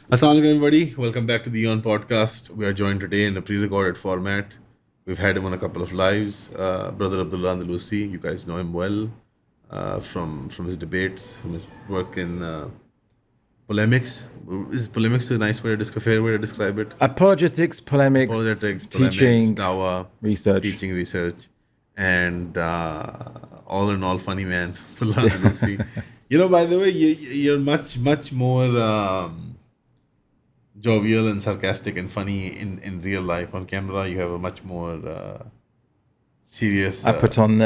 Assalamu alaikum, everybody. Welcome back to the On podcast. We are joined today in a pre-recorded format. We've had him on a couple of lives. Brother Abdullah and Lucy, you guys know him well from his debates, from his work in polemics. Is polemics a nice way to fair way to describe it? Apologetics, polemics, teaching, dawah, research. teaching, research, and all in all, funny man. Abdullah and Lucy. By the way, you're much more. Jovial and sarcastic and funny in real life. On camera, you have a much more serious. I put on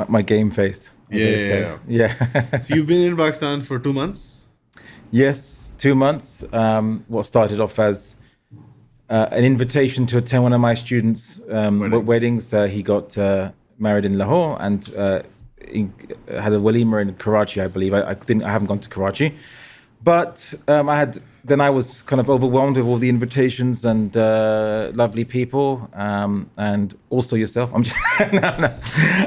my game face. Yeah. So you've been in Pakistan for 2 months? Yes, 2 months. What started off as an invitation to attend one of my students' weddings. He got married in Lahore and he had a walima in Karachi, I believe. I haven't gone to Karachi, but I was kind of overwhelmed with all the invitations and lovely people, and also yourself. I'm just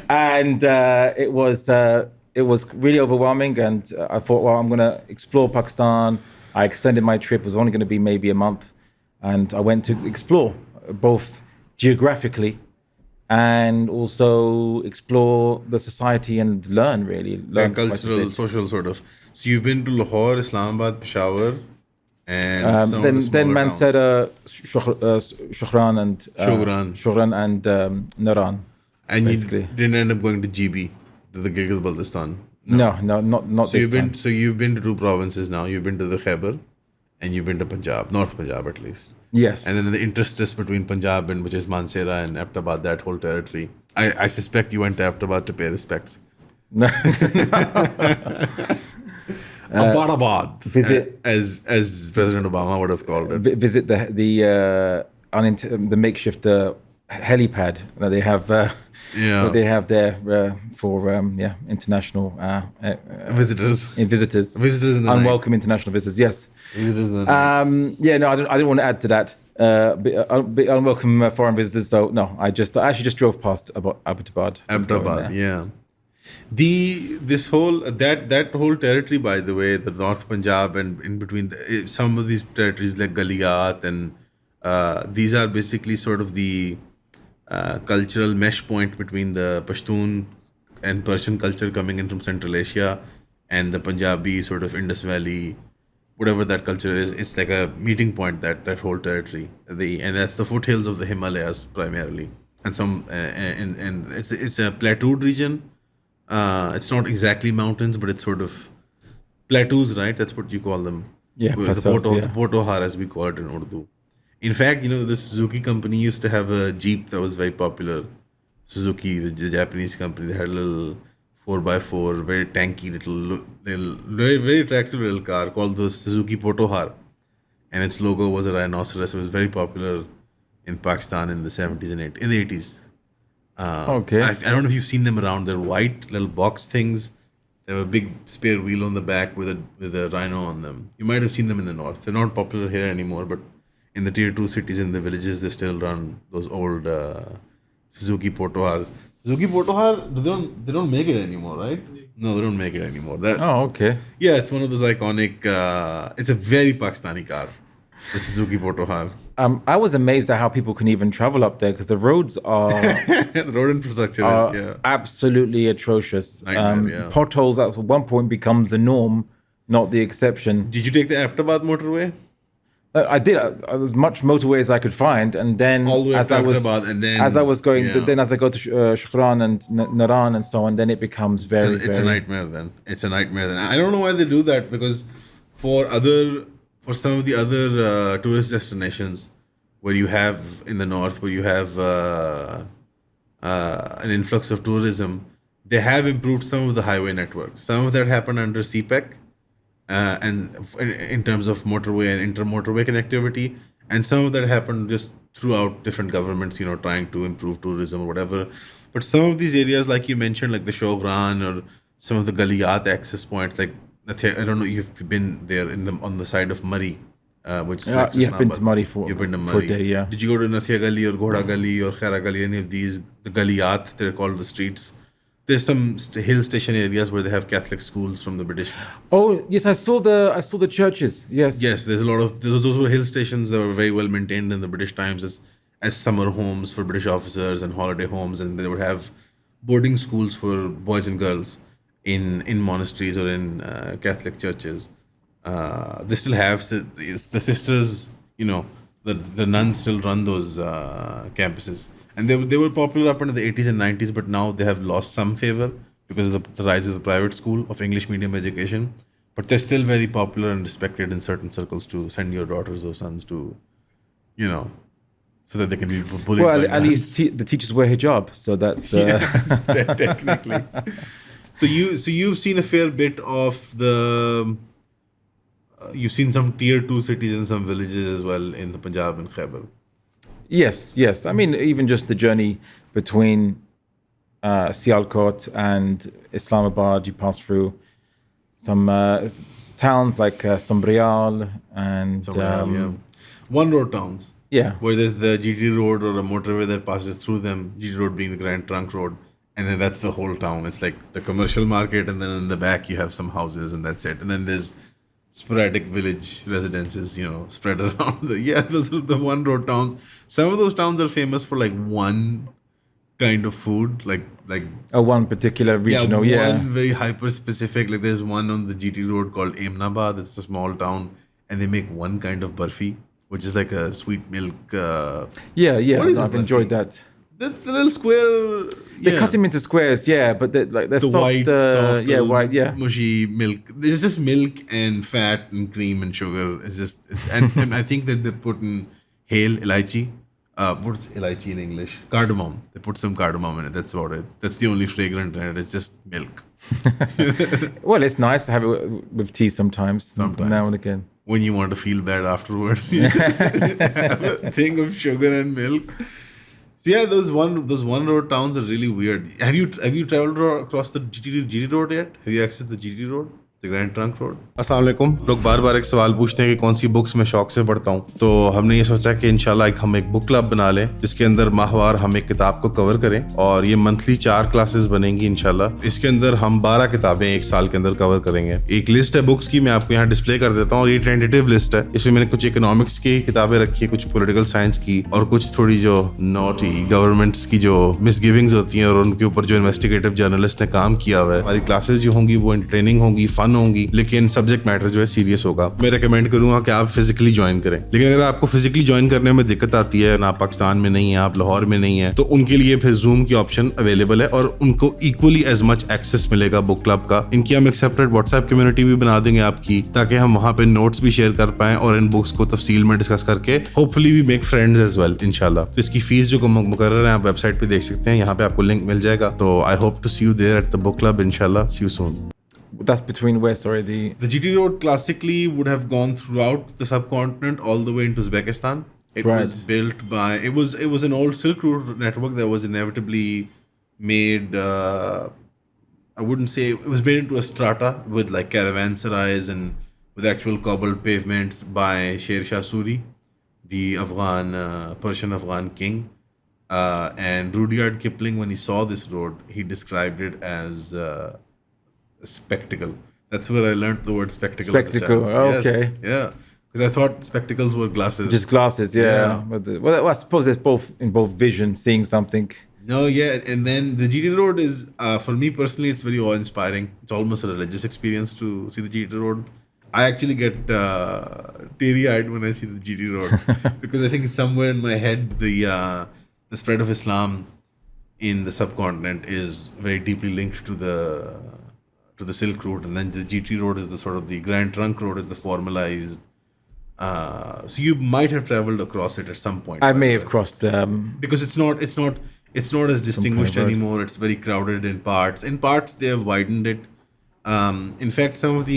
and it was really overwhelming. And I thought, well, I'm going to explore Pakistan. I extended my trip. It was only going to be maybe a month, and I went to explore both geographically and also explore the society and learn cultural, social sort of. So you've been to Lahore, Islamabad, Peshawar. And then Mansehra, Shukran and Naran. And basically. You didn't end up going to GB, to the Gilgit-Baltistan? No, not this time. So you've been to two provinces now. You've been to the Khyber, and you've been to Punjab, North Punjab at least. Yes. And then the interstice between Punjab and which is Mansehra and Abbottabad, that whole territory. I suspect you went to Abbottabad to pay respects. Abbottabad, visit as President Obama would have called it. Visit the makeshift helipad that they have. That they have there for international visitors. Visitors in the unwelcome night. International visitors. Yes. Visitors in the night. I didn't want to add to that. Unwelcome foreign visitors. So no, I actually just drove past Abbottabad. Abbottabad, yeah. This whole that whole territory, by the way, the North Punjab and in between some of these territories like Galiyat and these are basically sort of the cultural mesh point between the Pashtun and Persian culture coming in from Central Asia and the Punjabi sort of Indus Valley, whatever that culture is. It's like a meeting point, that whole territory. And that's the foothills of the Himalayas primarily, and some and it's a plateaued region. It's not exactly mountains, but it's sort of plateaus, right? That's what you call them. Yeah, the Potohar, as we call it in Urdu. In fact, the Suzuki company used to have a Jeep that was very popular. Suzuki, the Japanese company, they had a little 4x4, very tanky little very, very attractive little car called the Suzuki Potohar. And its logo was a rhinoceros. It was very popular in Pakistan in the 70s and in the 80s. Okay. I don't know if you've seen them around. They're white little box things. They have a big spare wheel on the back with a rhino on them. You might have seen them in the north. They're not popular here anymore, but in the tier 2 cities, in the villages, they still run those old Suzuki Potohars. Suzuki Potohar, they don't make it anymore, right? No, they don't make it anymore. Okay. Yeah, it's one of those iconic. It's a very Pakistani car, the Suzuki Potohar. I was amazed at how people can even travel up there because the roads are the road infrastructure is absolutely atrocious. Nightmare, potholes at one point becomes the norm, not the exception. Did you take the Abbottabad motorway? I did. As much motorway as I could find, and then all the way as I was going, then as I go to Shukran and Naran and so on, then it becomes it's a nightmare. Then it's a nightmare. Then I don't know why they do that, because for some of the other tourist destinations where you have in the north, where you have an influx of tourism, they have improved some of the highway networks. Some of that happened under CPEC. And in terms of motorway and inter-motorway connectivity, and some of that happened just throughout different governments, trying to improve tourism or whatever. But some of these areas, like you mentioned, like the Shogran or some of the Galiyat access points, like I don't know, you've been there on the side of Murray, which is like you've been to Murray for a day, yeah. Did you go to Nathia Gali or Ghoda Gali or Khaira Gali, any of these, the Galiyat, they're called the streets? there's some hill station areas where they have Catholic schools from the British. Oh yes, I saw the churches. Yes. Yes, there's a lot of those were hill stations that were very well maintained in the British times as summer homes for British officers and holiday homes, and they would have boarding schools for boys and girls in monasteries or in Catholic churches. They still have the sisters, the nuns still run those campuses, and they were popular up into the 80s and 90s, but now they have lost some favor because of the rise of the private school of English medium education. But they're still very popular and respected in certain circles to send your daughters or sons to, so that they can be bullied. Well, by at nuns. least the teachers wear hijab, so that's Technically. So you've seen a fair bit of the. You've seen some tier 2 cities and some villages as well in the Punjab and Khyber. Yes. I mean, even just the journey between Sialkot and Islamabad, you pass through some towns like Sombrial and One road towns. Yeah. Where there's the GT road or a motorway that passes through them, GT road being the Grand Trunk Road, and then that's the whole town. It's like the commercial market, and then in the back you have some houses, and that's it. And then there's sporadic village residences, spread around. Those are the one road towns. Some of those towns are famous for like one kind of food, like one particular regional, one very hyper specific. Like there's one on the GT road called Amnabad. It's a small town, and they make one kind of barfi, which is like a sweet milk. What is I've it, enjoyed barfi? that. The little square. They cut them into squares, but they're The soft, white, soft, white, mushy milk. There's just milk and fat and cream and sugar. And I think that they put in hale, elaichi. What's elaichi in English? Cardamom. They put some cardamom in it. That's about it. That's the only fragrant in it. It's just milk. Well, it's nice to have it with tea sometimes. Now and again. When you want to feel bad afterwards, you just have a thing of sugar and milk. So yeah, those one road towns are really weird. Have you traveled across the GT road yet? Have you accessed the GT road? The Grand Trunk Road? अस्सलाम वालेकुम। लोग बार बार एक सवाल पूछते हैं कि कौन सी books मैं शौक से पढ़ता हूँ, तो हमने ये सोचा कि इंशाल्लाह हम एक बुक क्लब बना लें जिसके अंदर माहवार हम एक किताब को कवर करें, और ये मंथली 4 क्लासेस बनेंगी इंशाल्लाह। इसके अंदर हम 12 किताबें एक साल के अंदर कवर करेंगे। एक लिस्ट है बुक्स की, मैं आपको यहाँ डिस्प्ले कर देता हूँ, और ये टेंटेटिव लिस्ट है। इसमें मैंने कुछ इकोनॉमिक्स की किताबें रखी है, कुछ पॉलिटिकल साइंस की, और कुछ थोड़ी जो नॉटी गवर्नमेंट्स की जो मिसगिविंग्स होती हैं और उनके ऊपर जो इन्वेस्टिगेटिव जर्नलिस्ट ने काम किया हुआ है। हमारी क्लासेस जो होंगी वो एंटरटेनिंग होंगी, फन होंगी, लेकिन सब्जेक्ट मैटर जो है सीरियस होगा। मैं रेकमेंड करूंगा कि आप फिजिकली ज्वाइन करें, लेकिन अगर आपको फिजिकली ज्वाइन करने में दिक्कत आती है, ना पाकिस्तान में नहीं है, आप लाहौर में नहीं है, तो उनके लिए फिर जूम की ऑप्शन अवेलेबल है, और उनको इक्वली एज मच एक्सेस मिलेगा बुक क्लब का। इनकी हम एक सेपरेट व्हाट्सएप कम्युनिटी भी बना देंगे आपकी, ताकि हम वहां पे नोट्स भी शेयर कर पाएं और इन बुक्स को तफसील में डिस्कस करके hopefully we make friends as well इंशाल्लाह। तो इसकी फीस जो मुकर्रर है आप वेबसाइट पे देख सकते हैं, यहाँ पे आपको लिंक मिल जाएगा। तो I hope to see you there at the book club इंशाल्लाह। See you soon. That's between where, sorry, The GT road classically would have gone throughout the subcontinent all the way into Uzbekistan. It was built by it was an old Silk Road network that was inevitably made. I wouldn't say it was made into a strata with like caravanserais and with actual cobbled pavements by Sher Shah Suri, the Afghan Persian Afghan king. And Rudyard Kipling, when he saw this road, he described it as spectacle. That's where I learned the word spectacle. Spectacle. Okay. Yes, yeah. Because I thought spectacles were glasses. Just glasses, yeah. Well, I suppose there's both vision, seeing something. No, yeah. And then the GT road is, for me personally, it's very awe-inspiring. It's almost a religious experience to see the GT road. I actually get teary-eyed when I see the GT road because I think somewhere in my head the spread of Islam in the subcontinent is very deeply linked to the Silk Road, and then the GT road is the sort of the Grand Trunk Road is the formalized. So you might have traveled across it at some point. I may have crossed because it's not as distinguished anymore. It's very crowded in parts. In parts they have widened it. In fact, some of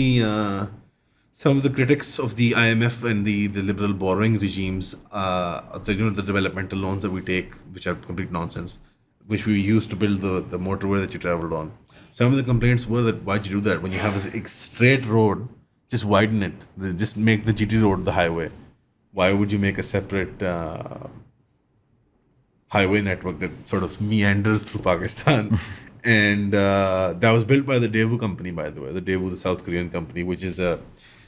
the critics of the IMF and the liberal borrowing regimes, the developmental loans that we take, which are complete nonsense, which we use to build the motorway that you traveled on. Some of the complaints were that why'd you do that when you have this straight road? Just widen it. Just make the GT road the highway. Why would you make a separate highway network that sort of meanders through Pakistan And that was built by the Daewoo company, by the way. The Daewoo, the South Korean company, which is a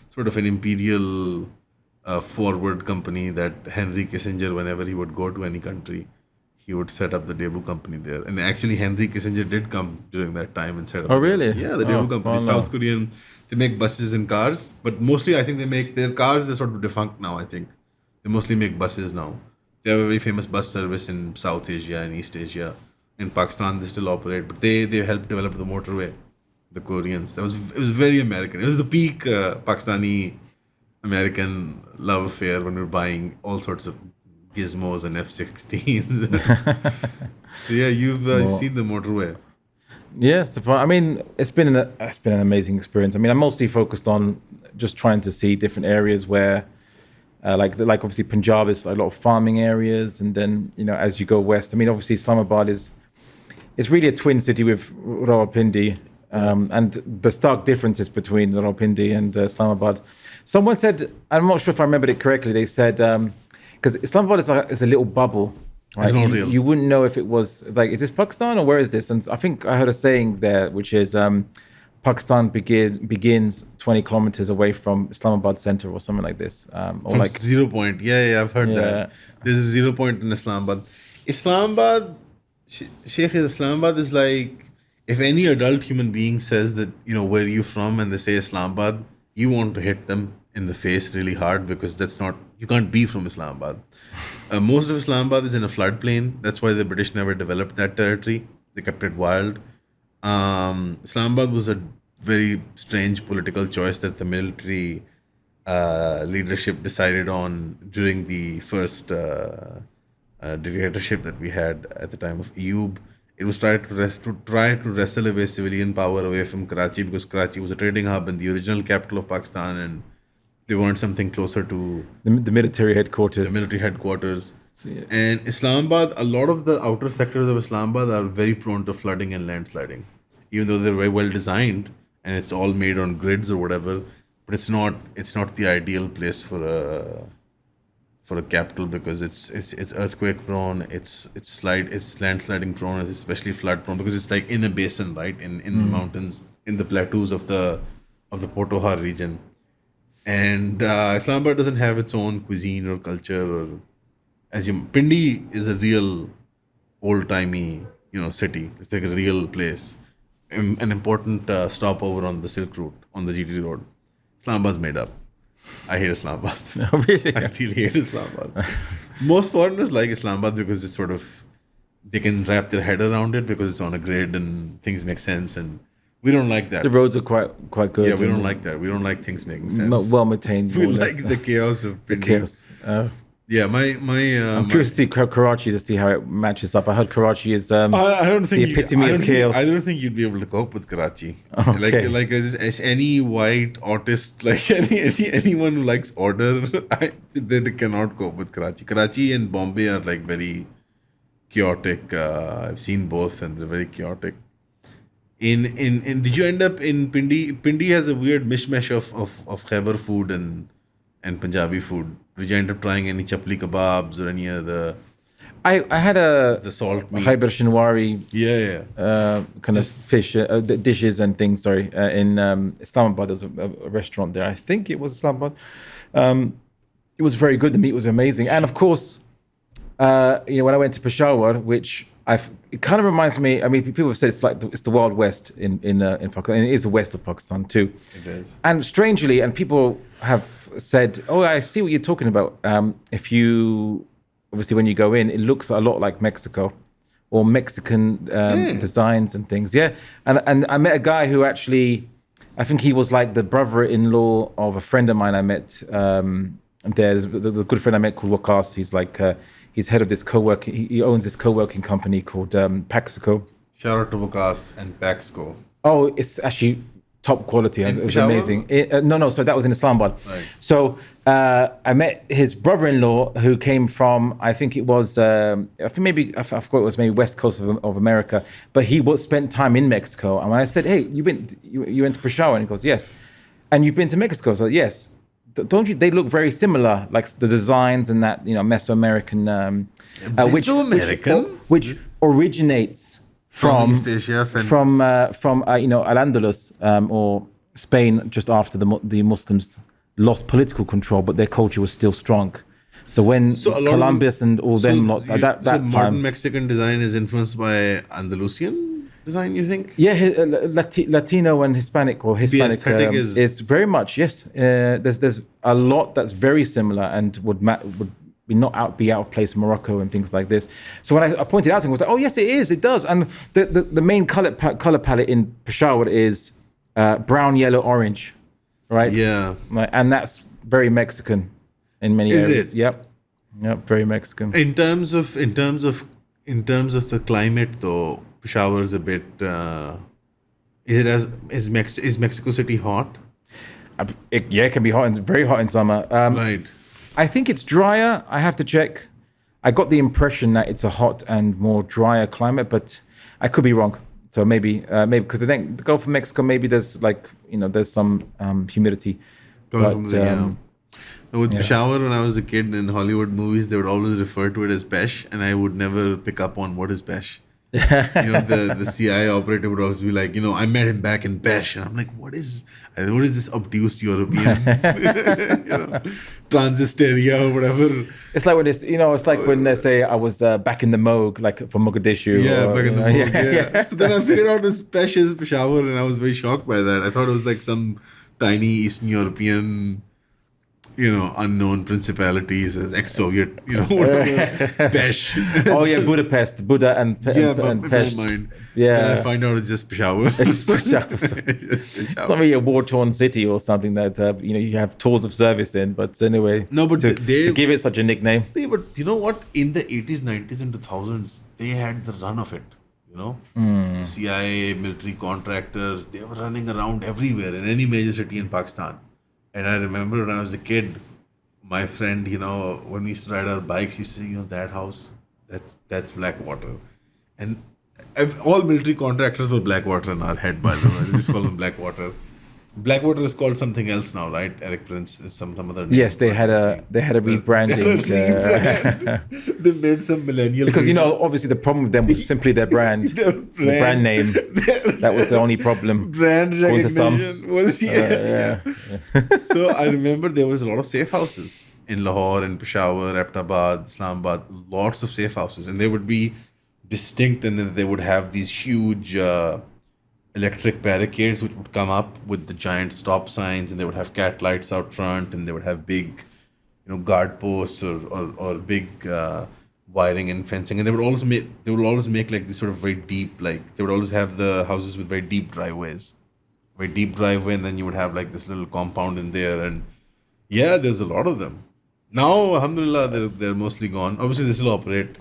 sort of an imperial forward company that Henry Kissinger, whenever he would go to any country, he would set up the Daewoo company there. And actually, Henry Kissinger did come during that time and set up. Oh, really? Yeah, the Daewoo company, South Korean. They make buses and cars, but mostly I think they make their cars are sort of defunct now. I think they mostly make buses now. They have a very famous bus service in South Asia and East Asia. In Pakistan, they still operate, but they helped develop the motorway. The Koreans. It was very American. It was the peak Pakistani American love affair when we were buying all sorts of gizmos and F-16s. So yeah, you've seen the motorway. Yes, I mean it's been an amazing experience. I mean, I'm mostly focused on just trying to see different areas where, like obviously Punjab is a lot of farming areas, and then as you go west, I mean obviously Islamabad is really a twin city with Rawalpindi, and the stark differences between Rawalpindi and Islamabad. Someone said, I'm not sure if I remembered it correctly. They said because Islamabad is a little bubble. Right? It's not real. You wouldn't know if it was like, is this Pakistan or where is this? And I think I heard a saying there, which is Pakistan begins 20 kilometers away from Islamabad center or something like this. Or From like 0 point. Yeah, I've heard that. There's a 0 point in Islamabad. Sheikh, Islamabad is like, if any adult human being says that, where are you from? And they say Islamabad, you want to hit them in the face really hard because you can't be from Islamabad. Most of Islamabad is in a floodplain. That's why the British never developed that territory. They kept it wild. Islamabad was a very strange political choice that the military leadership decided on during the first dictatorship that we had at the time of Ayub. It was try to wrestle away civilian power away from Karachi because Karachi was a trading hub and the original capital of Pakistan, and they wanted something closer to the military headquarters. So, yeah. And Islamabad, a lot of the outer sectors of Islamabad are very prone to flooding and landsliding, even though they're very well designed and it's all made on grids or whatever. But it's not the ideal place for a capital because it's earthquake prone, it's landsliding prone, it's especially flood prone because it's like in a basin, right, in the mountains, in the plateaus of the Potohar region. And Islamabad doesn't have its own cuisine or culture, or Pindi is a real old-timey, city. It's like a real place, an important stopover on the Silk Route, on the GT Road. Islamabad's made up. I hate Islamabad. Oh, really? I really hate Islamabad. Most foreigners like Islamabad because it's sort of, they can wrap their head around it because it's on a grid and things make sense, and we don't like that. The roads are quite good. Yeah, we don't like that. We don't like things making sense. Not well maintained. We like the chaos of Pindi. The chaos. Yeah, I'm curious to see Karachi to see how it matches up. I heard Karachi is I don't think the epitome of chaos. I don't think you'd be able to cope with Karachi. Okay. Like as any white autist, like anyone who likes order, they cannot cope with Karachi. Karachi and Bombay are like very chaotic. I've seen both, and they're very chaotic. In did you end up in Pindi? Pindi has a weird mishmash of Khyber food and Punjabi food. Did you end up trying any chapli kebabs or any other? I had the salt meat. Khyber Shinwari kind of fish dishes and things. Sorry, in Islamabad, there's a restaurant there. I think it was Islamabad. It was very good. The meat was amazing, and of course, when I went to Peshawar, which it kind of reminds me. I mean, people have said it's the Wild West in Pakistan, and it is the west of Pakistan too. It is. And strangely, and people have said, "Oh, I see what you're talking about." If you obviously when you go in, it looks a lot like Mexico, or Mexican designs and things. Yeah, and I met a guy who actually, I think he was like the brother-in-law of a friend of mine I met. There's a good friend I met called Waqas. He's like. He's head of this co-working. He owns this co-working company called Paxico. Shout out to Waqas and Paxco. Oh, it's actually top quality. It was amazing. So that was in Islamabad. Right. So I met his brother-in-law who came from, I think it was, I forgot it was maybe West Coast of America, but he spent time in Mexico. And when I said, "Hey, you went to Pashawa?" And he goes, "Yes." "And you've been to Mexico?" So yes. Don't you? They look very similar, like the designs and that Mesoamerican, Mesoamerican, which originates From East Asia, from Al-Andalus or Spain, just after the Muslims lost political control, but their culture was still strong. So when Columbus and all them lot at that modern time, Mexican design is influenced by Andalusian design, you think? yeah, Latino and Hispanic The aesthetic is it's very much, yes. There's a lot that's very similar and would be out of place in Morocco and things like this. So when I pointed out to him, I was like, oh yes, it does. And the main color palette in Peshawar is brown, yellow, orange, right? Yeah. And that's very Mexican in many areas. Yep, very Mexican. In terms of the climate, though, Peshawar is a bit. Is Mexico City hot? It can be hot and very hot in summer. Right. I think it's drier. I have to check. I got the impression that it's a hot and more drier climate, but I could be wrong. So maybe because I think the Gulf of Mexico, maybe there's there's some humidity. With Peshawar, when I was a kid in Hollywood movies, they would always refer to it as Pesh, and I would never pick up on what is Pesh. The CIA operator would always be like, I met him back in Pesh, and I'm like, what is this obtuse European Transisteria or whatever? It's like when it's like when they say I was back in the Moog, like from Mogadishu. Yeah, back in the Moog. Yeah. So then I figured out this Pesh is Peshawar, and I was very shocked by that. I thought it was like some tiny Eastern European, unknown principalities as ex-Soviet, whatever, Pesh. Oh yeah, Buddha and Pest. Yeah. And I find out it's just Peshawar. It's just Peshawar. It's not really a war-torn city or something that you have tours of service in. But anyway, no, but to give it such a nickname. But you know what? In the 80s, 90s, and 2000s, they had the run of it. CIA, military contractors, they were running around everywhere in any major city in Pakistan. And I remember when I was a kid, my friend, when we used to ride our bikes, he used to say, that house, that's Blackwater. And all military contractors were Blackwater in our head, by the way. We used to call them Blackwater. Blackwater is called something else now, right? Eric Prince is some other name. Yes, they had a rebranding. They made some millennial. Because obviously the problem with them was simply their brand, the brand name. That was the only problem. Brand recognition was So I remember there was a lot of safe houses in Lahore, in Peshawar, Abbottabad, Islamabad. Lots of safe houses, and they would be distinct, and then they would have these huge electric barricades which would come up with the giant stop signs, and they would have cat lights out front, and they would have big guard posts or big wiring and fencing, and they would always make like this sort of very deep, like they would always have the houses with very deep driveways, and then you would have like this little compound in there, and there's a lot of them now. Alhamdulillah, they're mostly gone. Obviously they still operate.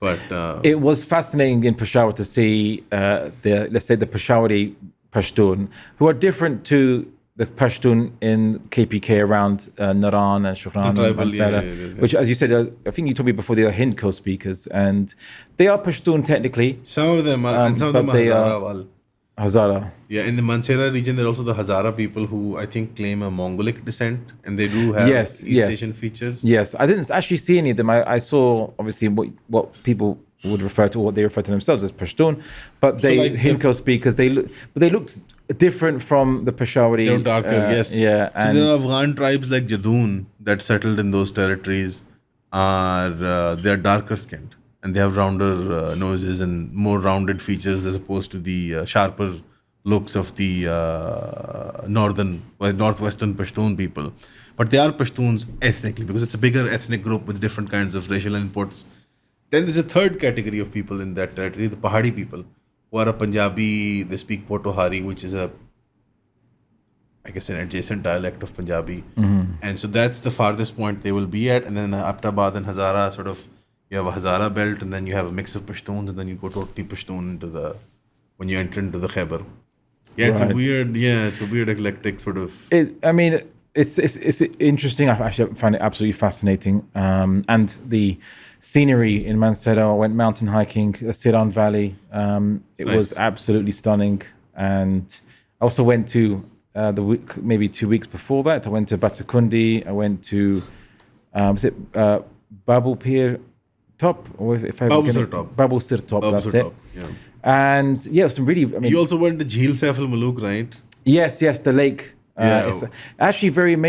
But it was fascinating in Peshawar to see let's say the Peshawari Pashtun, who are different to the Pashtun in KPK around Naran and Shukran and Mansala, which, as you said, I think you told me before, they are Hind co-speakers, and they are Pashtun technically. Some of them are, and some of them are Hazara. Yeah, in the Mansehra region, there are also the Hazara people who I think claim a Mongolic descent, and they do have East Asian features. Yes, I didn't actually see any of them. I saw obviously what people would refer to, what they refer to themselves as Pashtun, but Hindko speakers. They looked different from the Peshawari. They're darker, yes. Yeah, so there are Afghan tribes like Jadoon that settled in those territories. They're darker skinned. And they have rounder noses and more rounded features as opposed to the sharper looks of the northwestern Pashtun people. But they are Pashtuns ethnically because it's a bigger ethnic group with different kinds of racial inputs. Then there's a third category of people in that territory, the Pahadi people, who are a Punjabi. They speak Potohari, which is an adjacent dialect of Punjabi. Mm-hmm. And so that's the farthest point they will be at. And then Abbottabad and Hazara sort of, you have a Hazara belt, and then you have a mix of Pashtuns, and then you go totally Pashtun when you enter into the Khyber. Yeah, it's a weird eclectic sort of. It's interesting. I actually find it absolutely fascinating. And the scenery in Mansehra, I went mountain hiking, the Siran Valley. It was absolutely stunning. And I also went to maybe 2 weeks before that. I went to Batakundi. I went to Babul Pir Top, or if I Babul Sir Top. Babul Sir Top, that's it. Yeah. And yeah, some really. I mean, You also went to Jheel Saif al Maluk, right? yes, the lake. Yeah. It's actually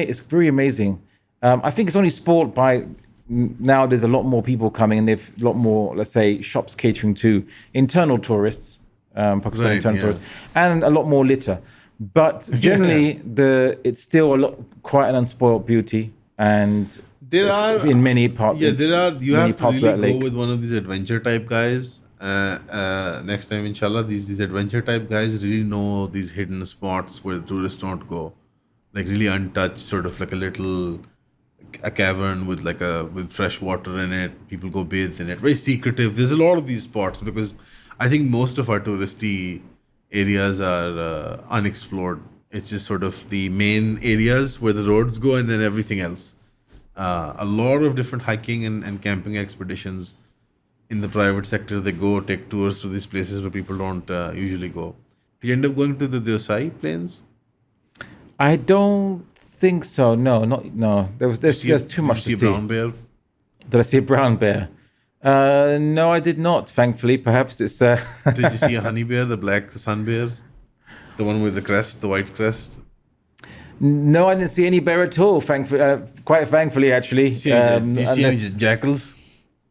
it's very amazing. I think it's only spoiled by now. There's a lot more people coming, and they've a lot more, let's say, shops catering to internal tourists, Pakistani Right, internal yeah. tourists, and a lot more litter. But generally, it's still quite an unspoiled beauty, and There are in many parts. Yeah, there are. You many have to parts of really that go lake. with one of these adventure type guys. Next time, inshallah, these adventure type guys really know these hidden spots where tourists don't go, like really untouched, sort of like a cavern with with fresh water in it. People go bathe in it. Very secretive. There's a lot of these spots because I think most of our touristy areas are unexplored. It's just sort of the main areas where the roads go, and then everything else. A lot of different hiking and camping expeditions in the private sector. They go take tours to these places where people don't usually go. Did you end up going to the Deosai plains? I don't think so. No. There's too much to Did you see. see a brown bear? Did I see a brown bear? No, I did not. Thankfully, perhaps it's. Did you see a honey bear, the sun bear, the one with the crest, the white crest? No, I didn't see any bear at all. Quite thankfully, actually. Did you see any jackals?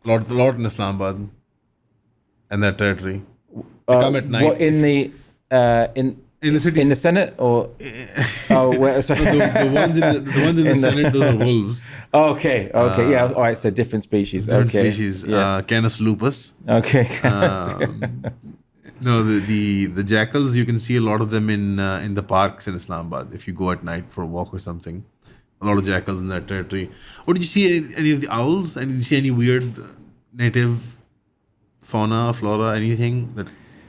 Lot in Islamabad and that territory. They come at night. What in the city? in the Senate or sorry. The ones in the Senate, those are wolves. Okay, yeah. All right, so different species. Different Okay, species. Yes. Canis lupus. Okay. No, the jackals, you can see a lot of them in the parks in Islamabad if you go at night for a walk or something. A lot of jackals in that territory. Or did you see any of the owls? And did you see any weird native fauna, flora, anything that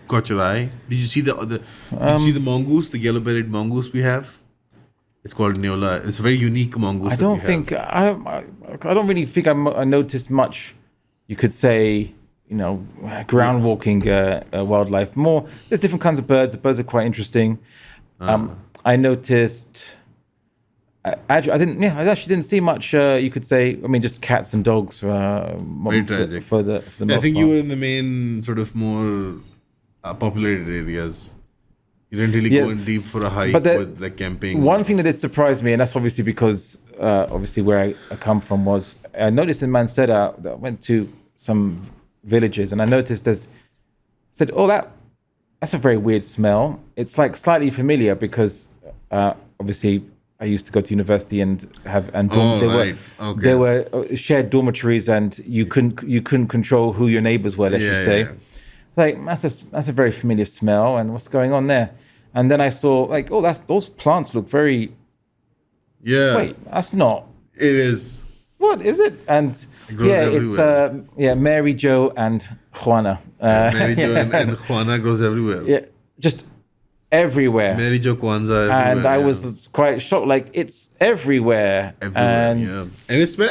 caught your eye? Did you see did you see the mongoose, the yellow-bellied mongoose we have? It's called Neola. It's a very unique mongoose. I don't think I don't really think I noticed much. You could say, ground walking wildlife. More, there's different kinds of birds. The birds are quite interesting. I noticed. I actually didn't see much. You could say, I mean, just cats and dogs. Very tragic. For the most I think part. you were in the main sort of more populated areas. You didn't really go in deep for a hike with like camping. One thing that did surprise me, and that's obviously because where I come from was I noticed in Manseda that I went to some villages and I noticed said, oh, that's a very weird smell. It's like slightly familiar because obviously I used to go to university and there were shared dormitories and you couldn't control who your neighbors were. Let's just say. Yeah. Like that's a very familiar smell, and what's going on there? And then I saw like, oh, those plants look very. Yeah. Wait, that's not. It is. What is it? And everywhere. It's Mary Jo and Juana. Mary Jo and Juana grows everywhere. Yeah, just everywhere. Mary Jo Kwanzaa everywhere. And I was quite shocked. Like it's everywhere. And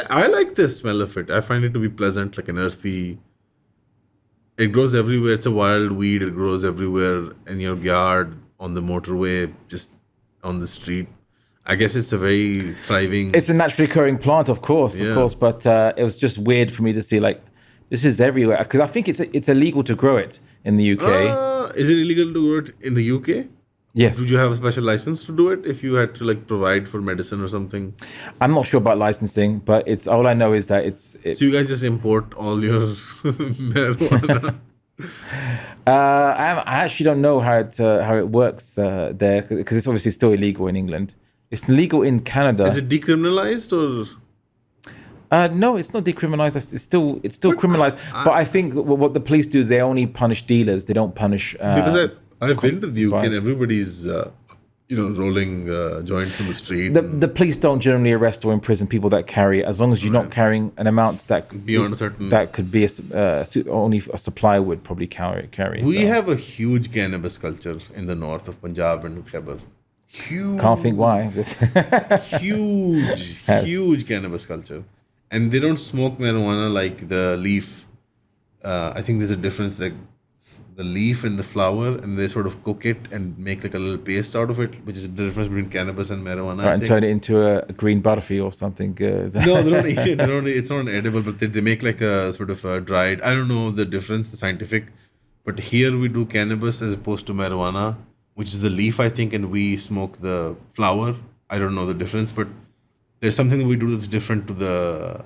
I like the smell of it. I find it to be pleasant, like an earthy. It grows everywhere. It's a wild weed. It grows everywhere in your yard, on the motorway, just on the street. I guess it's a very thriving. It's a naturally occurring plant, of course, but it was just weird for me to see like this is everywhere because I think it's illegal to grow it in the UK. Is it illegal to grow it in the UK? Yes. Did you have a special license to do it if you had to like provide for medicine or something? I'm not sure about licensing, but it's all I know is that So you guys just import all your marijuana? I actually don't know how it works there because it's obviously still illegal in England. It's legal in Canada. Is it decriminalized or? No, it's not decriminalized. It's still criminalized. But I think what the police do is they only punish dealers. They don't punish. Because I've been to the UK and everybody's, rolling joints in the street. The police don't generally arrest or imprison people that carry, as long as you're not carrying an amount that beyond a certain. That could be only a supplier would probably carry. We have a huge cannabis culture in the north of Punjab and Khyber. Huge. Can't think why. huge cannabis culture, and they don't smoke marijuana like the leaf. I think there's a difference, like the leaf and the flower, and they sort of cook it and make like a little paste out of it, which is the difference between cannabis and marijuana. Right, and turn it into a green barfi or something. No, they don't eat it. It's not edible, but they make like a sort of a dried. I don't know the difference, the scientific But here we do cannabis as opposed to marijuana, which is the leaf, I think, and we smoke the flower. I don't know the difference, but there's something that we do that's different to the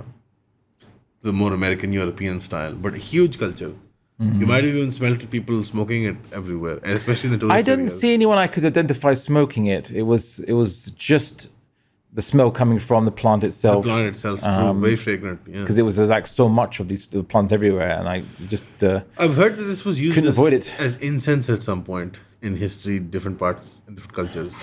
more American European style. But a huge culture. You might have even smelt people smoking it everywhere, especially in the tourist I didn't areas. see anyone I could identify smoking it. It was just the smell coming from the plant The itself. plant itself, true, very fragrant. Yeah. Because it was like so much of these the plants everywhere, and I just I've heard that this was used couldn't avoid it. as incense at some point in history, different parts, in different cultures.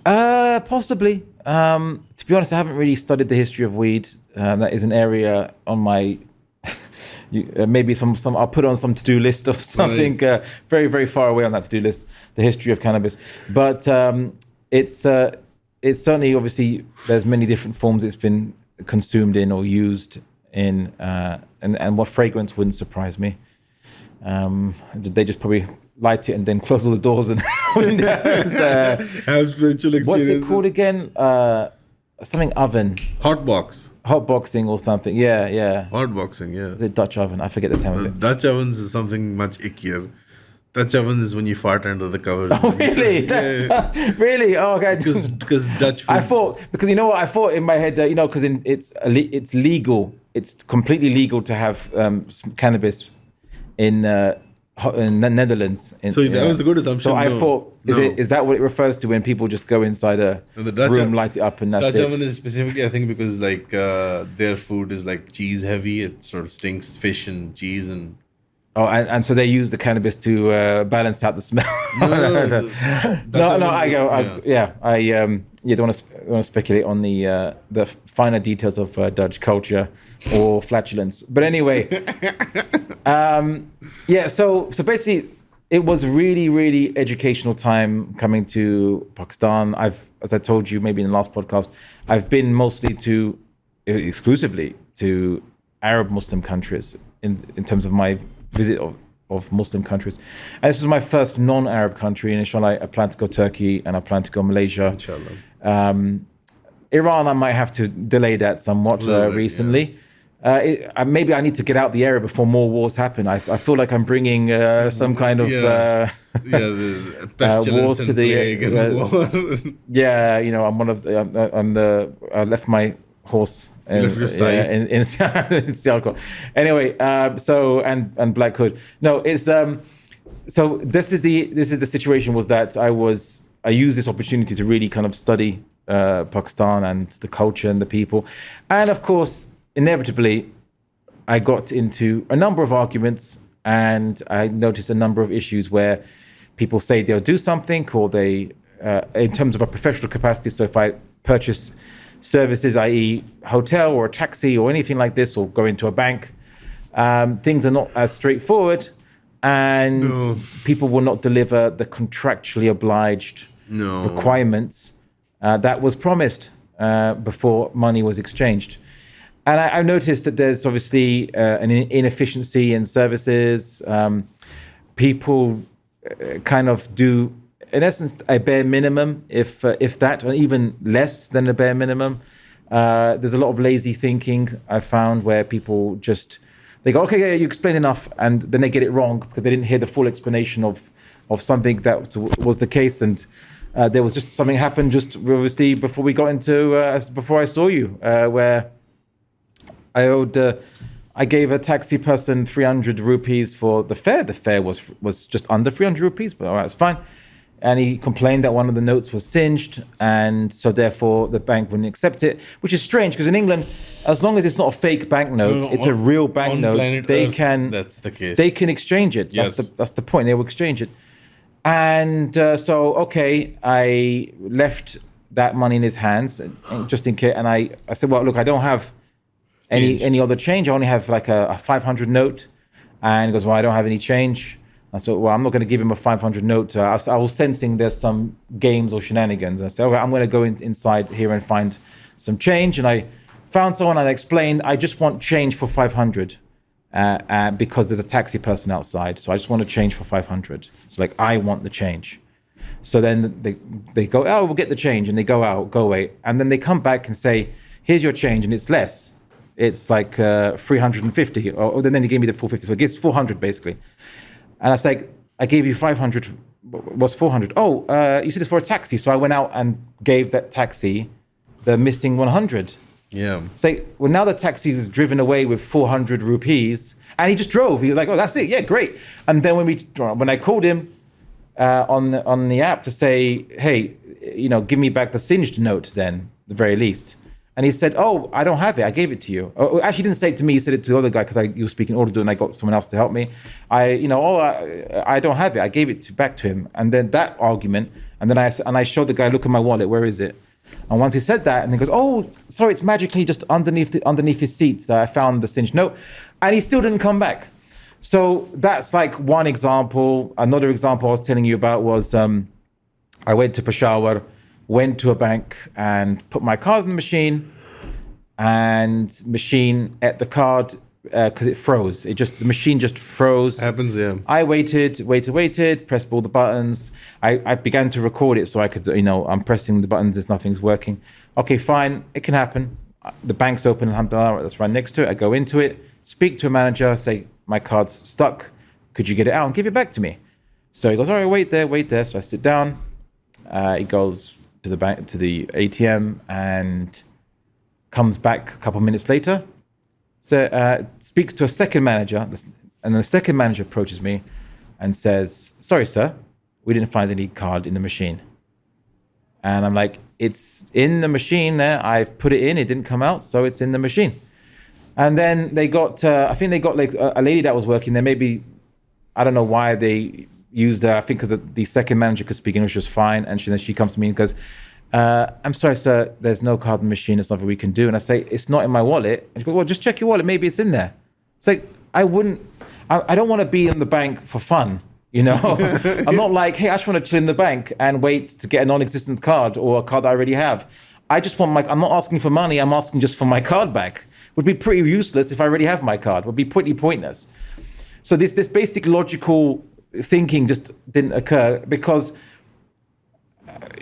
Possibly. To be honest, I haven't really studied the history of weed. That is an area on my maybe some I'll put on some to-do list or something very, very far away on that to-do list, the history of cannabis. But it's certainly, obviously, there's many different forms it's been consumed in or used in, and what fragrance wouldn't surprise me. They just probably light it and then close all the doors and windows. Have spiritual experiences. What's it called again? Something oven. Hot boxing or something. Yeah. Hot boxing, yeah. The Dutch oven. I forget the term of it. Dutch ovens is something much ickier. Dutch ovens is when you fart under the covers. Oh, really? Really? Oh, okay. Because Dutch food. I thought, because you know what? I thought in my head that, because it's legal. It's completely legal to have cannabis in the Netherlands. So that was a good assumption. So I thought, is that what it refers to when people just go inside a room, light it up, and that's Dutch it? oven is specifically, I think, because like their food is like cheese heavy. It sort of stinks fish and cheese and. Oh, and so they use the cannabis to balance out the smell. No, I don't want to speculate on the finer details of Dutch culture or flatulence. But anyway, So basically, it was really, really educational time coming to Pakistan. As I told you, maybe in the last podcast, I've been mostly exclusively to Arab Muslim countries in terms of my visit of Muslim countries. And this is my first non-Arab country, and inshallah I plan to go Turkey and I plan to go Malaysia. Inshallah. Iran, I might have to delay that somewhat recently. Maybe I need to get out the area before more wars happen. I feel like I'm bringing some kind of the pestilence wars and to the plague and war. I left my horse in Sialkot. Anyway, and Black Hood. No, it's so this is the situation, was that I used this opportunity to really kind of study Pakistan and the culture and the people, and of course, inevitably, I got into a number of arguments, and I noticed a number of issues where people say they'll do something, or they, in terms of a professional capacity. So if I purchase services, i.e. hotel or a taxi or anything like this, or go into a bank, things are not as straightforward, and people will not deliver the contractually obliged requirements that was promised before money was exchanged. And I've noticed that there's obviously an inefficiency in services. People kind of do, in essence, a bare minimum, if that, or even less than a bare minimum. There's a lot of lazy thinking I found, where people they go, okay, yeah, you explained enough, and then they get it wrong because they didn't hear the full explanation of something that was the case. And there was just something happened just obviously before we got into before I saw you, where I gave a taxi person 300 rupees for the fare. The fare was just under 300 rupees, but all right, it's fine. And he complained that one of the notes was singed, and so therefore the bank wouldn't accept it, which is strange, because in England, as long as it's not a fake banknote, it's a real banknote, that's the case. They can exchange it. Yes. That's the point. They will exchange it. And I left that money in his hands, just in case. And I said, well, look, I don't have any other change. I only have like a 500 note. And he goes, well, I don't have any change. I said, well, I'm not going to give him a 500 note. I was sensing there's some games or shenanigans. I said, okay, I'm going to go inside here and find some change. And I found someone, and I explained, I just want change for 500 because there's a taxi person outside. So I just want to change for 500. So like, I want the change. So then they go, oh, we'll get the change. And they go out, go away. And then they come back and say, here's your change. And it's less. It's like 350. Or then he gave me the 450. So it gives 400 basically. And I was like, I gave you 500. Was 400. Oh, you said it's for a taxi. So I went out and gave that taxi the missing 100. Yeah. It's like, well, now the taxi is driven away with 400 rupees. And he just drove. He was like, oh, that's it. Yeah, great. And then when I called him on the app to say, hey, give me back the singed note then, the very least. And he said, oh, I don't have it. I gave it to you. Oh, actually, he didn't say it to me. He said it to the other guy because he was speaking Urdu and I got someone else to help me. I don't have it. I gave it back to him. And then that argument, and then I showed the guy, look at my wallet. Where is it? And once he said that, and he goes, oh, sorry, it's magically just underneath his seat. I found the singed note. And he still didn't come back. So that's like one example. Another example I was telling you about was I went to Peshawar, went to a bank and put my card in the machine, and machine at the card because it froze. The machine just froze. Happens, yeah. I waited, pressed all the buttons. I began to record it so I could, I'm pressing the buttons, nothing's working. Okay, fine, it can happen. The bank's open, alhamdulillah, that's right next to it. I go into it, speak to a manager, say, my card's stuck. Could you get it out and give it back to me? So he goes, all right, wait there. So I sit down. He goes to the bank, to the ATM, and comes back a couple of minutes later. So speaks to a second manager, and the second manager approaches me and says, sorry, sir, we didn't find any card in the machine. And I'm like, it's in the machine there. I've put it in. It didn't come out, so it's in the machine. And then they got, I think they got like a lady that was working there. Maybe, I don't know why they used her. I think because the second manager could speak English just fine. And she comes to me and goes, I'm sorry, sir, there's no card in the machine. There's nothing we can do. And I say, it's not in my wallet. And she goes, well, just check your wallet. Maybe it's in there. It's like, I don't want to be in the bank for fun. I'm not like, hey, I just want to chill in the bank and wait to get a non-existent card or a card I already have. I just want I'm not asking for money. I'm asking just for my card back. Would be pretty useless if I already have my card. Would be pretty pointless. So this basic logical thinking just didn't occur because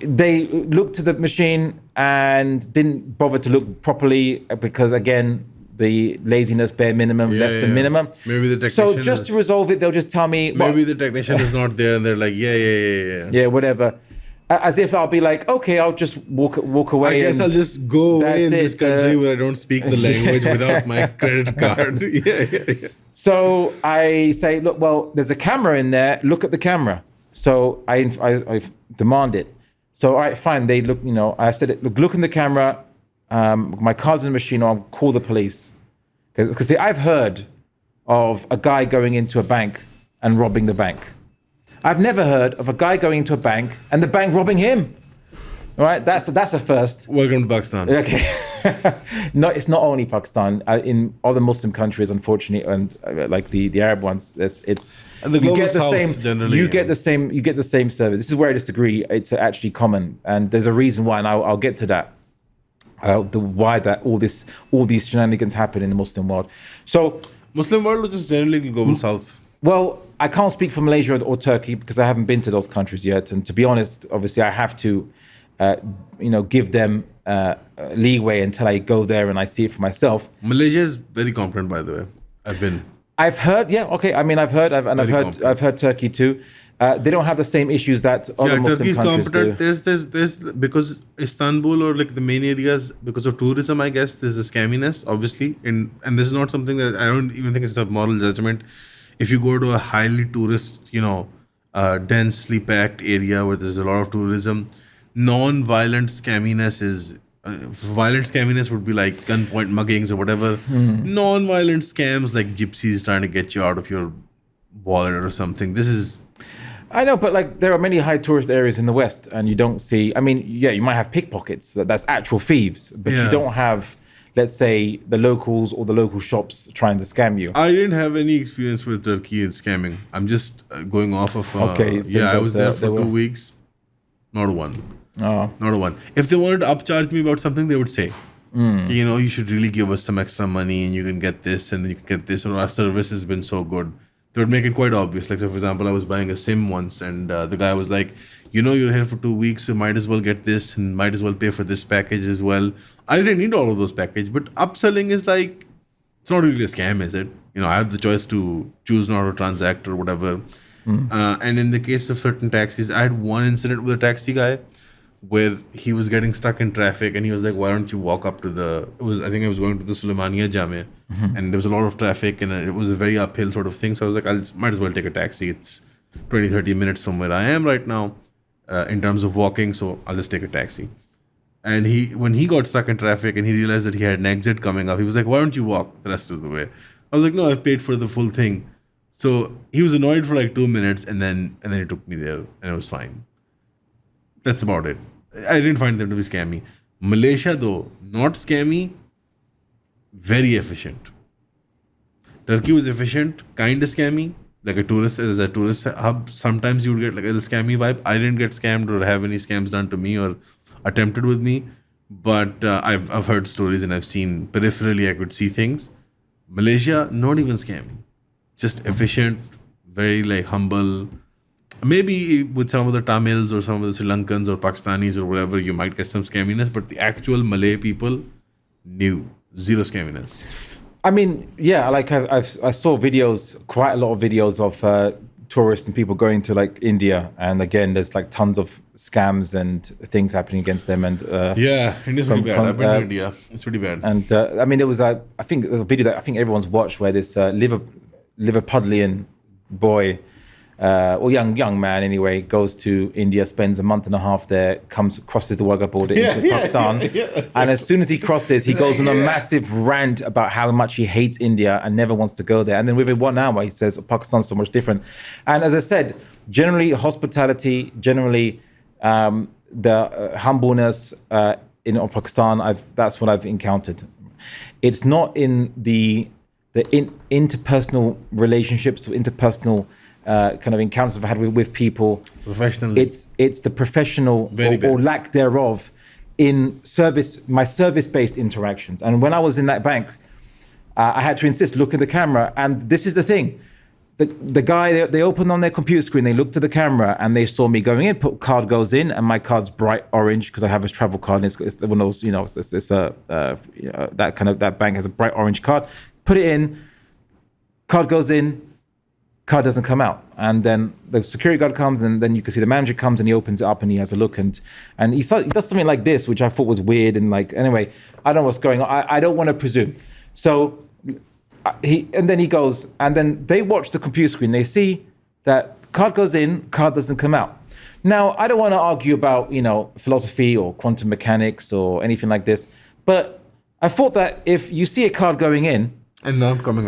they looked at the machine and didn't bother to look properly because, again, the laziness, bare minimum, less than minimum. Maybe the technician. So just to resolve it, they'll just tell me. Maybe the technician is not there, and they're like, yeah. Yeah, whatever. As if I'll be like, okay, I'll just walk away. I guess I'll just go away in this country where I don't speak the language without my credit card. Yeah. So I say, look, well, there's a camera in there. Look at the camera. So I demand it. So all right, fine. They look. I said, look in the camera. My card's in the machine. Or I'll call the police. Because I've heard of a guy going into a bank and robbing the bank. I've never heard of a guy going into a bank and the bank robbing him. All right, that's a first. Welcome to Pakistan. Okay. No, it's not only Pakistan. In other Muslim countries, unfortunately, and like the Arab ones, it's and the global south generally. You get the same service. This is where I disagree. It's actually common, and there's a reason why, and I'll get to that. Why that all these shenanigans happen in the Muslim world. So Muslim world or just generally the global south? Well, I can't speak for Malaysia or Turkey because I haven't been to those countries yet. And to be honest, obviously, I have to, give them leeway until I go there and I see it for myself. Malaysia is very competent, by the way. I've heard, yeah, okay. I mean, I've heard Turkey too. They don't have the same issues that other Muslim countries do. There's because Istanbul or like the main areas, because of tourism, I guess there's a scamminess, obviously, and this is not something that I don't even think it's a moral judgment. If you go to a highly tourist, densely packed area where there's a lot of tourism, non-violent scamminess is. Violent scamminess would be like gunpoint muggings or whatever. Non-violent scams like gypsies trying to get you out of your wallet or something. This is. I know, but like there are many high tourist areas in the West, and you don't see. I mean, yeah, you might have pickpockets. That's actual thieves, but you don't have, let's say, the locals or the local shops trying to scam you. I didn't have any experience with Turkey and scamming. I'm just going off of. Okay. So I was there for 2 weeks. Not one. Oh. Not one. If they wanted to upcharge me about something, they would say, you should really give us some extra money, and you can get this, and you can get this, or our service has been so good. They would make it quite obvious. Like, so for example, I was buying a SIM once, and the guy was like, you're here for 2 weeks, so you might as well get this, and might as well pay for this package as well. I didn't need all of those packages, but upselling is like, It's not really a scam, is it? I have the choice to choose not to transact or whatever. And in the case of certain taxis, I had one incident with a taxi guy where he was getting stuck in traffic, and he was like, "Why don't you walk up to the?" I think I was going to the Suleimania Jame, and there was a lot of traffic, and it was a very uphill sort of thing. So I was like, might as well take a taxi. It's 20-30 minutes from where I am right now, in terms of walking. So I'll just take a taxi. And when he got stuck in traffic and he realized that he had an exit coming up, he was like, "Why don't you walk the rest of the way?" I was like, "No, I've paid for the full thing." So he was annoyed for like 2 minutes, and then he took me there, and it was fine. That's about it. I didn't find them to be scammy. Malaysia, though, not scammy, very efficient. Turkey was efficient, kind of scammy. Like as a tourist hub, sometimes you would get like a scammy vibe. I didn't get scammed or have any scams done to me or attempted with me, but I've heard stories and I've seen peripherally. I could see things. Malaysia, not even scammy, just efficient, very like humble. Maybe with some of the Tamils or some of the Sri Lankans or Pakistanis or whatever, you might get some scamminess, but the actual Malay people, zero scamminess. I mean, yeah, like I saw videos, quite a lot of videos of tourists and people going to like India, and again, there's like tons of scams and things happening against them. And yeah, India's pretty bad. I've been to India; it's pretty bad. And I mean, there was I think a video that I think everyone's watched where this Liverpudlian boy. Or young man anyway, goes to India, spends a month and a half there, crosses the Wagah border into Pakistan, and as soon as he crosses, he goes on a massive rant about how much he hates India and never wants to go there. And then within 1 hour, he says, Pakistan's so much different. And as I said, generally hospitality, generally the humbleness of Pakistan, that's what I've encountered. It's not in the interpersonal relationships, interpersonal kind of encounters I've had with people. Professionally. It's the professional or lack thereof in my service-based interactions. And when I was in that bank, I had to insist, look at the camera. And this is the thing. The guy, they opened on their computer screen, they looked at the camera and they saw me going in, card goes in, and my card's bright orange because I have a travel card. And it's one of those, that bank has a bright orange card. Put it in, card goes in, card doesn't come out, and then the security guard comes, and then you can see the manager comes and he opens it up and he has a look, and he does something like this, which I thought was weird, and like, anyway, I don't know what's going on. I don't want to presume. So then he goes, and then they watch the computer screen. They see that card goes in, card doesn't come out. Now, I don't want to argue about philosophy or quantum mechanics or anything like this, but I thought that if you see a card going in and not coming